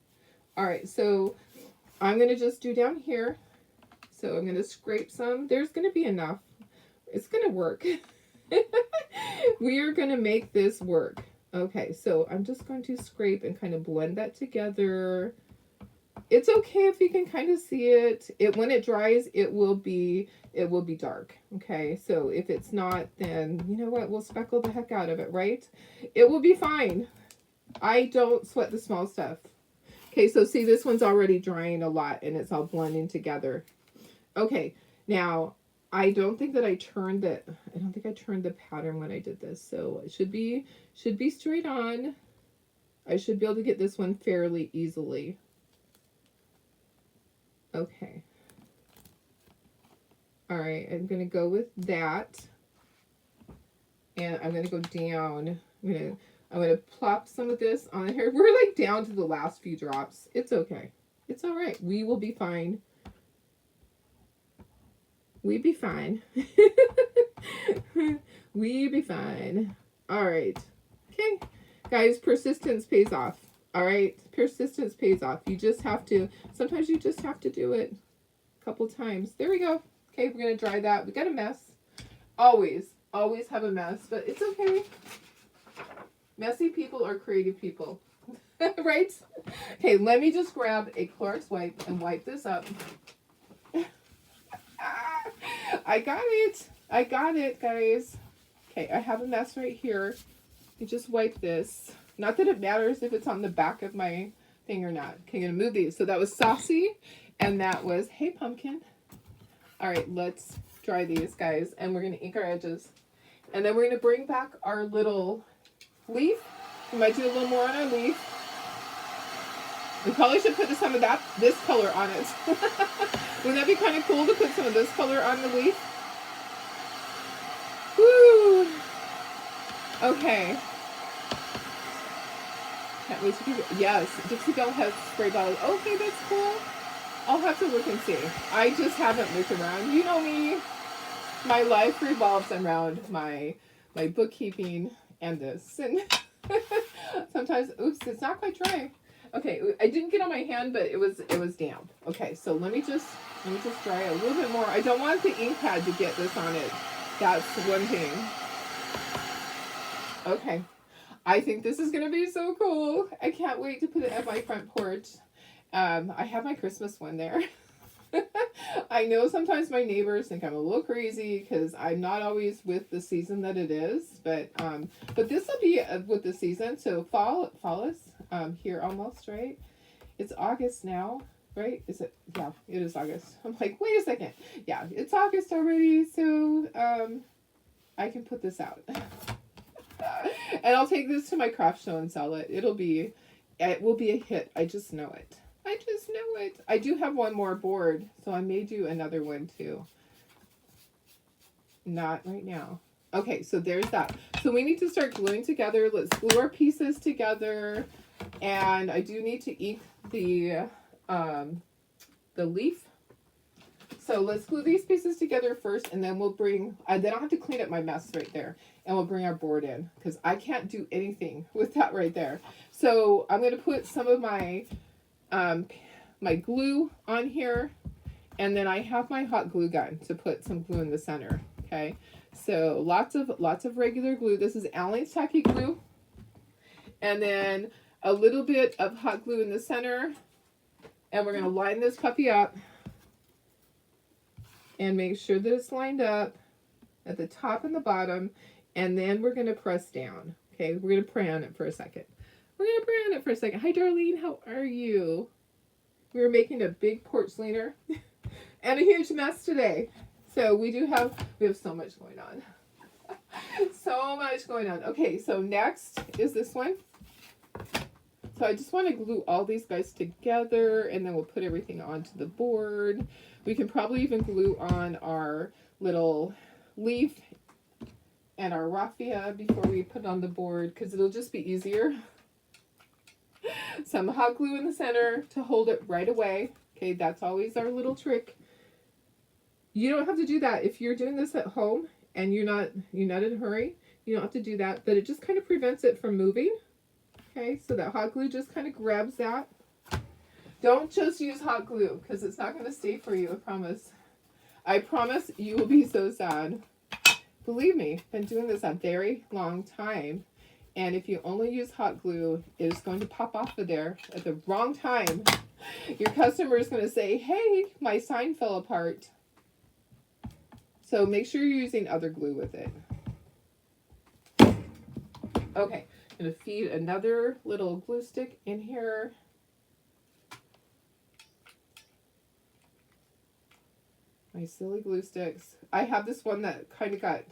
All right, so I'm going to just do down here. So I'm going to scrape some. There's going to be enough. It's going to work. We are going to make this work. Okay, so I'm just going to scrape and kind of blend that together. It's okay if you can kind of see it. When it dries, it will be dark. Okay, so if it's not, then you know what? We'll speckle the heck out of it, right? It will be fine. I don't sweat the small stuff. Okay, so see, this one's already drying a lot and it's all blending together. Okay, now I don't think I turned the pattern when I did this, so it should be straight on. I should be able to get this one fairly easily. Okay. All right, I'm gonna go with that, and I'm gonna go down. I'm gonna plop some of this on here. We're like down to the last few drops. It's okay. It's all right. We will be fine. We be fine. We be fine. All right. Okay, guys, persistence pays off. All right, persistence pays off. You just have to. Sometimes you just have to do it a couple times. There we go. Okay, we're gonna dry that. We got a mess. Always have a mess, but it's okay. Messy people are creative people, right? Okay, let me just grab a Clorox wipe and wipe this up. I got it, guys. Okay, I have a mess right here. You just wipe this. Not that it matters if it's on the back of my thing or not. Okay, I'm gonna move these. So that was Saucy, and that was Hey Pumpkin. All right, let's dry these, guys, and we're gonna ink our edges. And then we're gonna bring back our little leaf. We might do a little more on our leaf. We probably should put some of this color on it. Wouldn't that be kind of cool to put some of this color on the leaf? Woo! Okay. Can't wait to do it. Yes, Dixie Belle has spray bottles. Okay, that's cool. I'll have to look and see. I just haven't looked around. You know me. My life revolves around my bookkeeping and this. And sometimes, oops, it's not quite dry. Okay, I didn't get on my hand, but it was damp. Okay, so let me just dry it a little bit more. I don't want the ink pad to get this on it. That's one thing. Okay, I think this is gonna be so cool. I can't wait to put it at my front porch. I have my Christmas one there. I know sometimes my neighbors think I'm a little crazy because I'm not always with the season that it is, but this will be with the season. So fall is here almost, right? It's August now, right? Is it? Yeah, it is August. I'm like, wait a second. Yeah, it's August already, so I can put this out. And I'll take this to my craft show and sell it. It will be a hit. I just know it. I just know it. I do have one more board, so I may do another one too. Not right now. Okay, so there's that. So we need to start gluing together. Let's glue our pieces together. And I do need to ink the leaf. So let's glue these pieces together first, and then we'll bring, then I'll have to clean up my mess right there, and we'll bring our board in, because I can't do anything with that right there. So I'm going to put some of my my glue on here, and then I have my hot glue gun to put some glue in the center. Okay, so lots of regular glue. This is Allen's Tacky Glue, and then a little bit of hot glue in the center, and we're going to line this puppy up and make sure that it's lined up at the top and the bottom, and then we're going to press down. Okay, we're going to pray on it for a second. We're going to pray on it for a second. Hi, Darlene, how are you? We were making a big porch leaner and a huge mess today. So we have so much going on. So much going on. Okay, so next is this one. So I just want to glue all these guys together, and then we'll put everything onto the board. We can probably even glue on our little leaf and our raffia before we put it on the board, because it'll just be easier. Some hot glue in the center to hold it right away. Okay, that's always our little trick. You don't have to do that if you're doing this at home and you're not in a hurry. You don't have to do that, but it just kind of prevents it from moving. Okay, so that hot glue just kind of grabs that. Don't just use hot glue, because it's not going to stay for you, I promise. I promise you will be so sad. Believe me, I've been doing this a very long time. And if you only use hot glue, it is going to pop off of there at the wrong time. Your customer is going to say, hey, my sign fell apart. So make sure you're using other glue with it. Okay, I'm going to feed another little glue stick in here. My silly glue sticks. I have this one that kind of got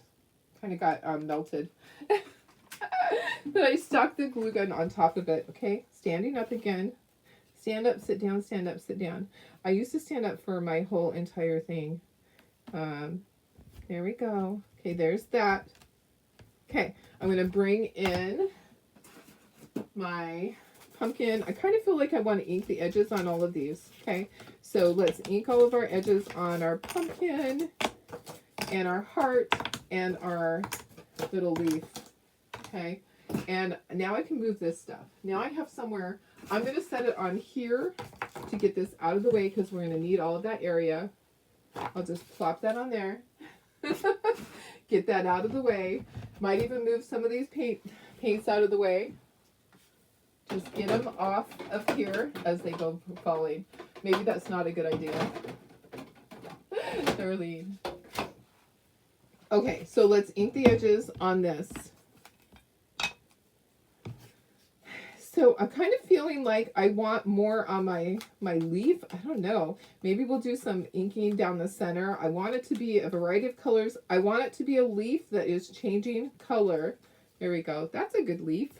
melted. But I stuck the glue gun on top of it. Okay, standing up again. Stand up, sit down, stand up, sit down. I used to stand up for my whole entire thing. There we go. Okay, there's that. Okay, I'm going to bring in my pumpkin. I kind of feel like I want to ink the edges on all of these. Okay, so let's ink all of our edges on our pumpkin and our heart and our little leaf. Okay, and now I can move this stuff. Now I have somewhere. I'm going to set it on here to get this out of the way, because we're going to need all of that area. I'll just plop that on there. Get that out of the way. Might even move some of these paints out of the way. Just get them off of here as they go falling. Maybe that's not a good idea. Darlene. Okay, so let's ink the edges on this. So I'm kind of feeling like I want more on my leaf. I don't know. Maybe we'll do some inking down the center. I want it to be a variety of colors. I want it to be a leaf that is changing color. There we go. That's a good leaf.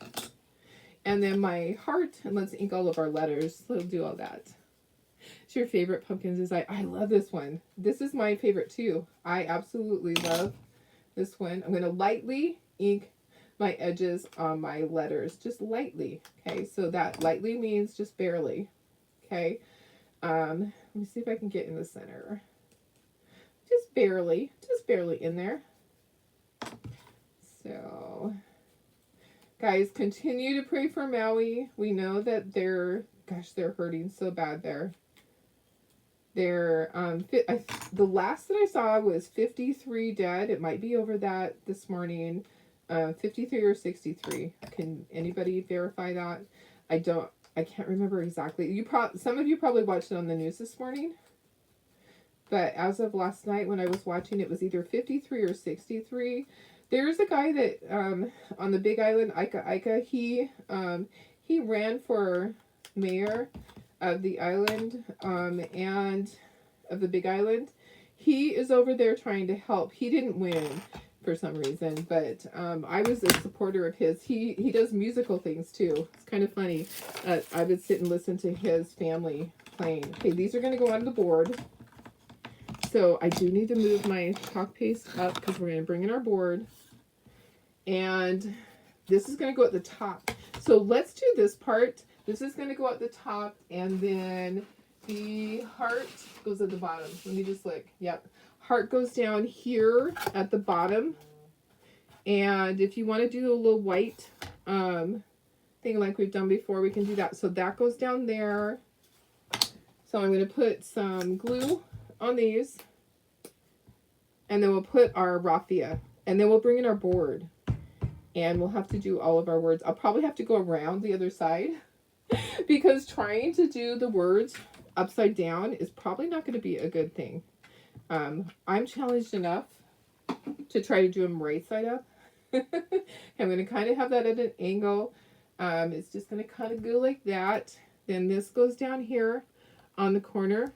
And then my heart, and let's ink all of our letters. We'll do all that. It's your favorite pumpkins design. I love this one. This is my favorite too. I absolutely love this one. I'm going to lightly ink my edges on my letters, just lightly. Okay, so that lightly means just barely. Okay, let me see if I can get in the center. Just barely in there. So, guys, continue to pray for Maui. We know that they're hurting so bad there. The last that I saw was 53 dead. It might be over that this morning. 53 or 63. Can anybody verify that? I can't remember exactly. Some of you probably watched it on the news this morning. but as of last night when I was watching, it was either 53 or 63. There's a guy that on the Big Island, Ika, he ran for mayor of the island and of the Big Island. He is over there trying to help. He didn't win for some reason, but I was a supporter of his. He does musical things too. It's kind of funny. I would sit and listen to his family playing. Okay, these are going to go on the board. So I do need to move my chalk paste up because we're going to bring in our board. And this is going to go at the top. So let's do this part. This is going to go at the top, and then the heart goes at the bottom. Let me just look. Yep. Heart goes down here at the bottom. And if you want to do a little white thing like we've done before, we can do that. So that goes down there. So I'm going to put some glue on these. And then we'll put our raffia. And then we'll bring in our board. And we'll have to do all of our words. I'll probably have to go around the other side. Because trying to do the words upside down is probably not going to be a good thing. I'm challenged enough to try to do them right side up. I'm going to kind of have that at an angle. It's just going to kind of go like that. Then this goes down here on the corner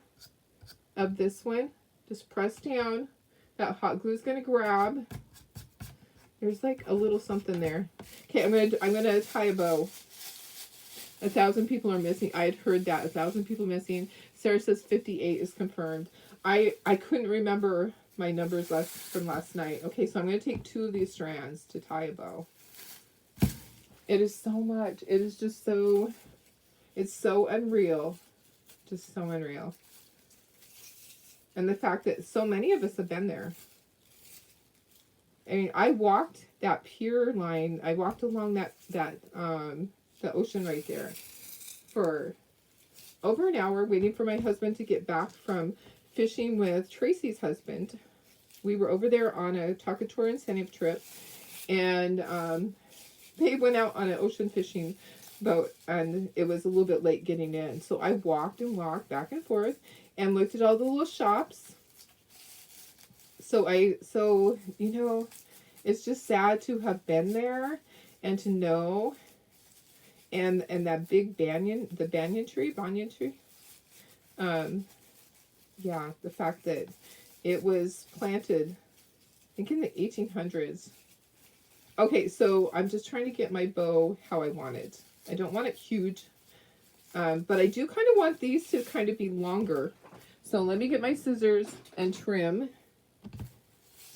of this one. Just press down. That hot glue is going to grab. There's like a little something there. Okay, I'm gonna tie a bow. 1,000 people are missing. I had heard that 1,000 people missing. Sarah says 58 is confirmed. I couldn't remember my numbers from last night. Okay, so I'm gonna take 2 of these strands to tie a bow. It is so much. It is just so. It's so unreal. Just so unreal. And the fact that so many of us have been there. I mean, I walked that pier line. I walked along the ocean right there for over an hour waiting for my husband to get back from fishing with Tracy's husband. We were over there on a Taco Tour incentive trip, and they went out on an ocean fishing boat, and it was a little bit late getting in. So I walked and walked back and forth and looked at all the little shops. So you know, it's just sad to have been there and to know, and that big banyan tree. Yeah, the fact that it was planted, I think in the 1800s. Okay, so I'm just trying to get my bow how I want it. I don't want it huge, but I do kind of want these to kind of be longer. So let me get my scissors and trim.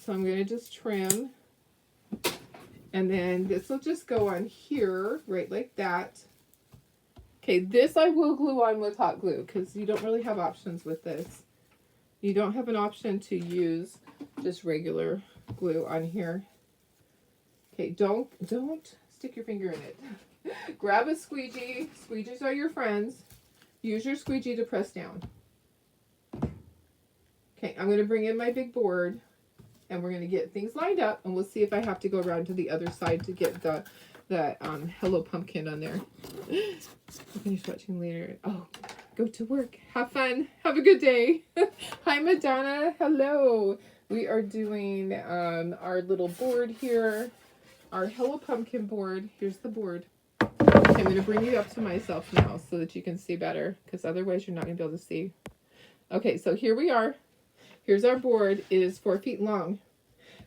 So I'm going to just trim, and then this will just go on here, right like that. Okay, this I will glue on with hot glue, because you don't really have options with this. You don't have an option to use just regular glue on here. Okay, don't stick your finger in it. Grab a squeegee. Squeegees are your friends. Use your squeegee to press down. Okay, I'm going to bring in my big board. And we're going to get things lined up, and we'll see if I have to go around to the other side to get the Hello Pumpkin on there. I'll finish watching later. Oh, go to work. Have fun. Have a good day. Hi, Madonna. Hello. We are doing our little board here. Our Hello Pumpkin board. Here's the board. Okay, I'm going to bring you up to myself now so that you can see better, because otherwise you're not going to be able to see. Okay, so here we are. Here's our board. It is 4 feet long.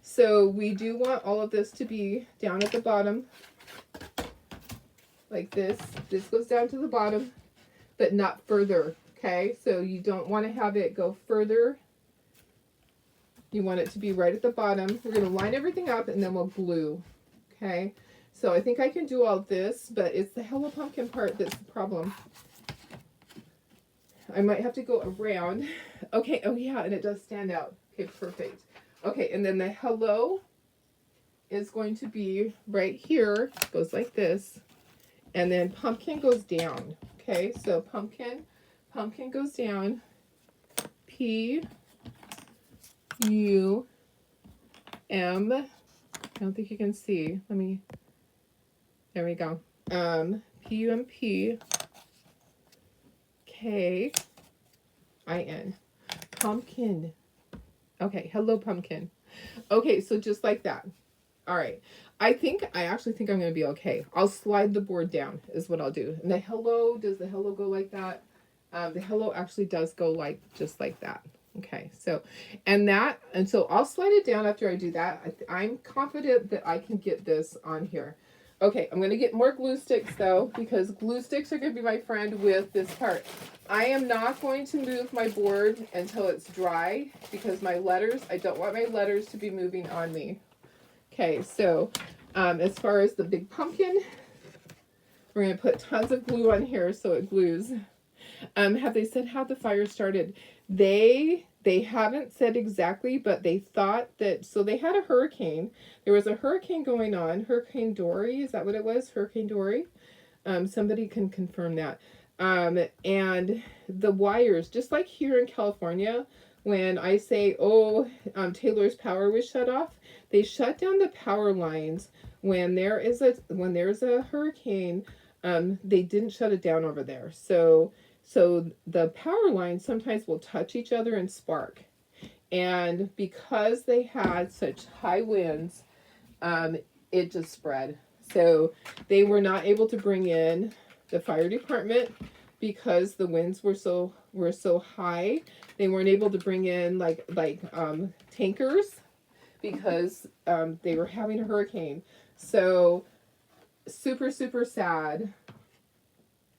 So we do want all of this to be down at the bottom. Like this. This goes down to the bottom, but not further. Okay? So you don't want to have it go further. You want it to be right at the bottom. We're going to line everything up, and then we'll glue. Okay? So I think I can do all this, but it's the Hello Pumpkin part that's the problem. I might have to go around. Okay, oh yeah, and it does stand out. Okay, perfect. Okay, and then the hello is going to be right here. Goes like this. And then pumpkin goes down. Okay, so pumpkin goes down. P-U-M. I don't think you can see. There we go. P-U-M-P. K-I-N. pumpkin. Okay, hello, pumpkin. Okay, so just like that. All right. I actually think I'm going to be okay. I'll slide the board down is what I'll do. And the hello, does the hello go like that? The hello actually does go like, just like that. Okay, so, and so I'll slide it down after I do that. I'm confident that I can get this on here. Okay, I'm going to get more glue sticks though, because glue sticks are going to be my friend with this part. I am not going to move my board until it's dry, because my letters, I don't want my letters to be moving on me. Okay, so as far as the big pumpkin, we're going to put tons of glue on here so it glues. Have they said how the fire started? They haven't said exactly, but they thought that, so they had a hurricane. There was a hurricane going on, Hurricane Dory, is that what it was? Hurricane Dory? Somebody can confirm that. And the wires, just like here in California, when I say, Taylor's power was shut off, they shut down the power lines when there's a hurricane. They didn't shut it down over there. So the power lines sometimes will touch each other and spark. And because they had such high winds, it just spread. So they were not able to bring in the fire department because the winds were so high. They weren't able to bring in like tankers because they were having a hurricane. So super, super sad.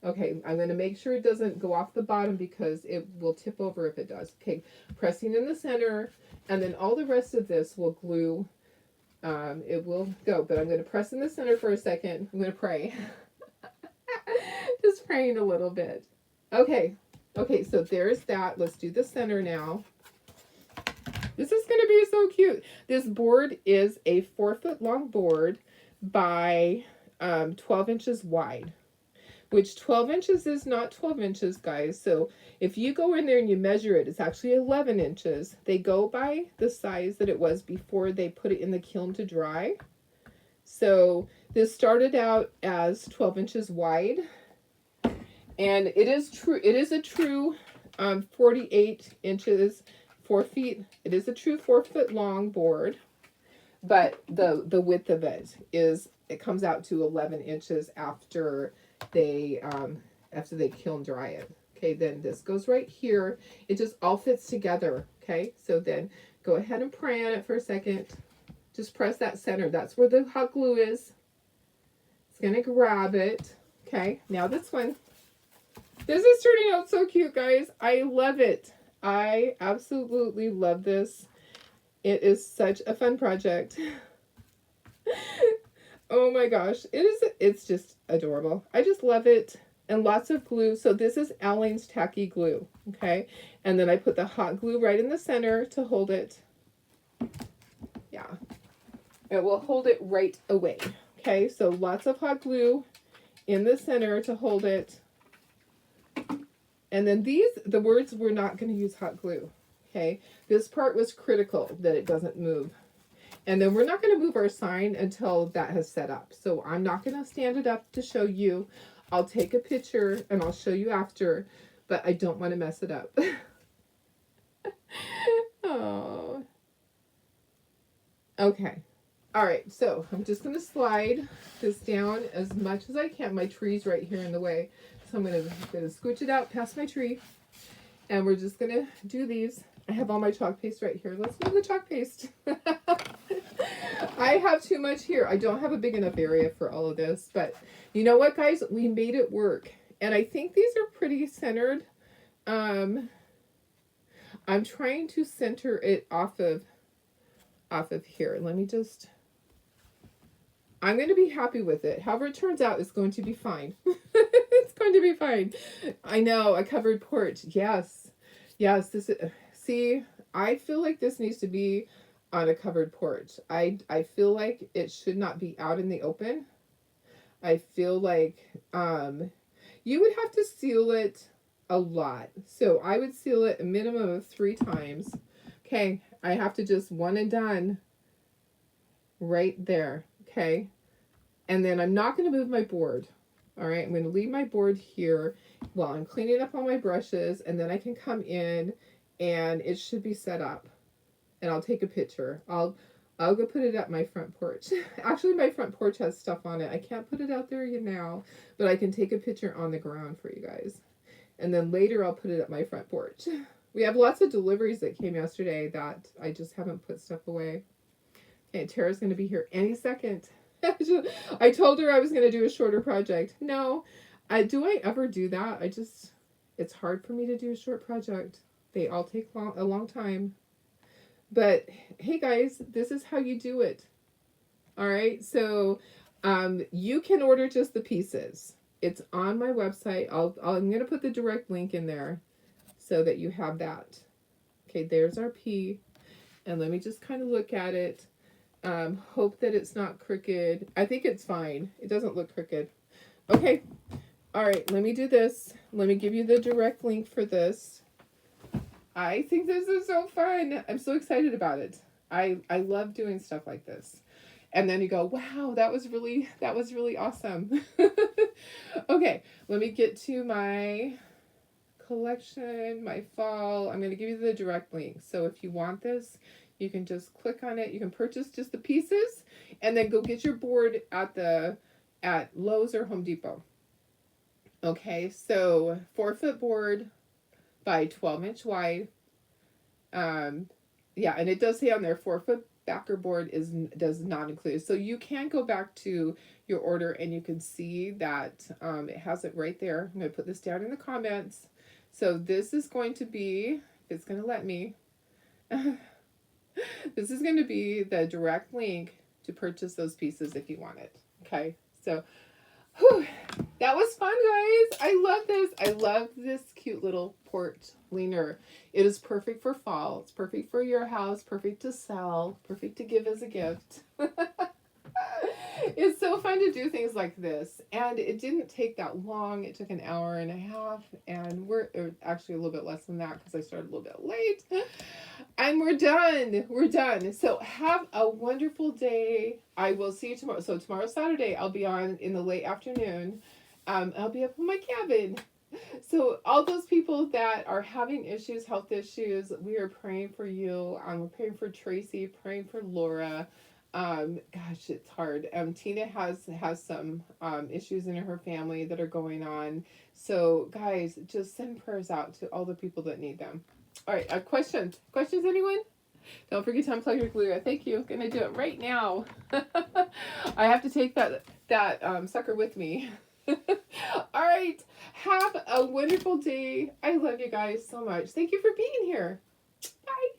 Okay, I'm going to make sure it doesn't go off the bottom because it will tip over if it does. Okay, pressing in the center, and then all the rest of this will glue. It will go, but I'm going to press in the center for a second. I'm going to pray. Just praying a little bit. Okay, so there's that. Let's do the center now. This is going to be so cute. This board is a 4-foot long board by 12 inches wide. Which 12 inches is not 12 inches, guys. So if you go in there and you measure it, it's actually 11 inches. They go by the size that it was before they put it in the kiln to dry. So this started out as 12 inches wide. And it is true. It is a true 48 inches, 4 feet. It is a true 4-foot long board. But the width of it comes out to 11 inches after they kiln dry it. Okay, then this goes right here. It just all fits together. Okay, so then go ahead and pray on it for a second. Just press that center. That's where the hot glue is. It's gonna grab it. Okay, now this one. This is turning out so cute, guys. I love it. I absolutely love this. It is such a fun project. Oh my gosh, it's just adorable. I just love it. And lots of glue. So this is Aleene's tacky glue, okay? And then I put the hot glue right in the center to hold it. Yeah. It will hold it right away. Okay, so lots of hot glue in the center to hold it. And then the words, we're not going to use hot glue. Okay, this part was critical that it doesn't move. And then we're not going to move our sign until that has set up. So I'm not going to stand it up to show you. I'll take a picture and I'll show you after, but I don't want to mess it up. Oh. Okay. All right. So I'm just going to slide this down as much as I can. My tree's right here in the way. So I'm going to scooch it out past my tree. And we're just going to do these. I have all my chalk paste right here. Let's move the chalk paste. I have too much here. I don't have a big enough area for all of this. But you know what, guys? We made it work. And I think these are pretty centered. I'm trying to center it off of here. Let me just... I'm going to be happy with it. However it turns out, it's going to be fine. It's going to be fine. I know, a covered porch. Yes. Yes, this is... See, I feel like this needs to be on a covered porch. I feel like it should not be out in the open. I feel like you would have to seal it a lot. So I would seal it a minimum of 3 times. Okay, I have to just one and done right there. Okay, and then I'm not going to move my board. All right, I'm going to leave my board here while I'm cleaning up all my brushes, and then I can come in and it should be set up. And I'll take a picture. I'll go put it at my front porch. Actually, my front porch has stuff on it. I can't put it out there now, but I can take a picture on the ground for you guys. And then later I'll put it at my front porch. We have lots of deliveries that came yesterday that I just haven't put stuff away. Okay, Tara's going to be here any second. I told her I was going to do a shorter project. No, do I ever do that? It's hard for me to do a short project. They all take a long time. But hey guys, this is how you do it. All right, so you can order just the pieces. It's on my website. I'm going to put the direct link in there so that you have that. Okay, there's our P. And let me just kind of look at it. Hope that it's not crooked. I think it's fine. It doesn't look crooked. Okay. All right, let me do this. Let me give you the direct link for this. I think this is so fun. I'm so excited about it. I love doing stuff like this. And then you go, wow, that was really awesome. Okay, let me get to my collection, my fall. I'm going to give you the direct link. So if you want this, you can just click on it. You can purchase just the pieces and then go get your board at Lowe's or Home Depot. Okay, so 4-foot board by 12-inch wide. Yeah, and it does say on there 4-foot backer board does not include. So you can go back to your order and you can see that it has it right there. I'm going to put this down in the comments. So this is going to be, if it's going to let me, this is going to be the direct link to purchase those pieces if you want it. Okay, so whew, that was fun, guys. I love this. I love this cute little porch leaner. It is perfect for fall. It's perfect for your house. Perfect to sell. Perfect to give as a gift. It's so fun to do things like this. And it didn't take that long. It took an hour and a half. And we're actually a little bit less than that because I started a little bit late. And we're done. We're done. So have a wonderful day. I will see you tomorrow. So tomorrow, Saturday, I'll be on in the late afternoon. I'll be up in my cabin. So all those people that are having issues, health issues, we are praying for you. We're praying for Tracy, praying for Laura. Gosh, it's hard. Tina has some issues in her family that are going on. So guys, just send prayers out to all the people that need them. All right, questions? Questions, anyone? Don't forget to unplug your glue. Thank you. Gonna do it right now. I have to take that sucker with me. All right. Have a wonderful day. I love you guys so much. Thank you for being here. Bye.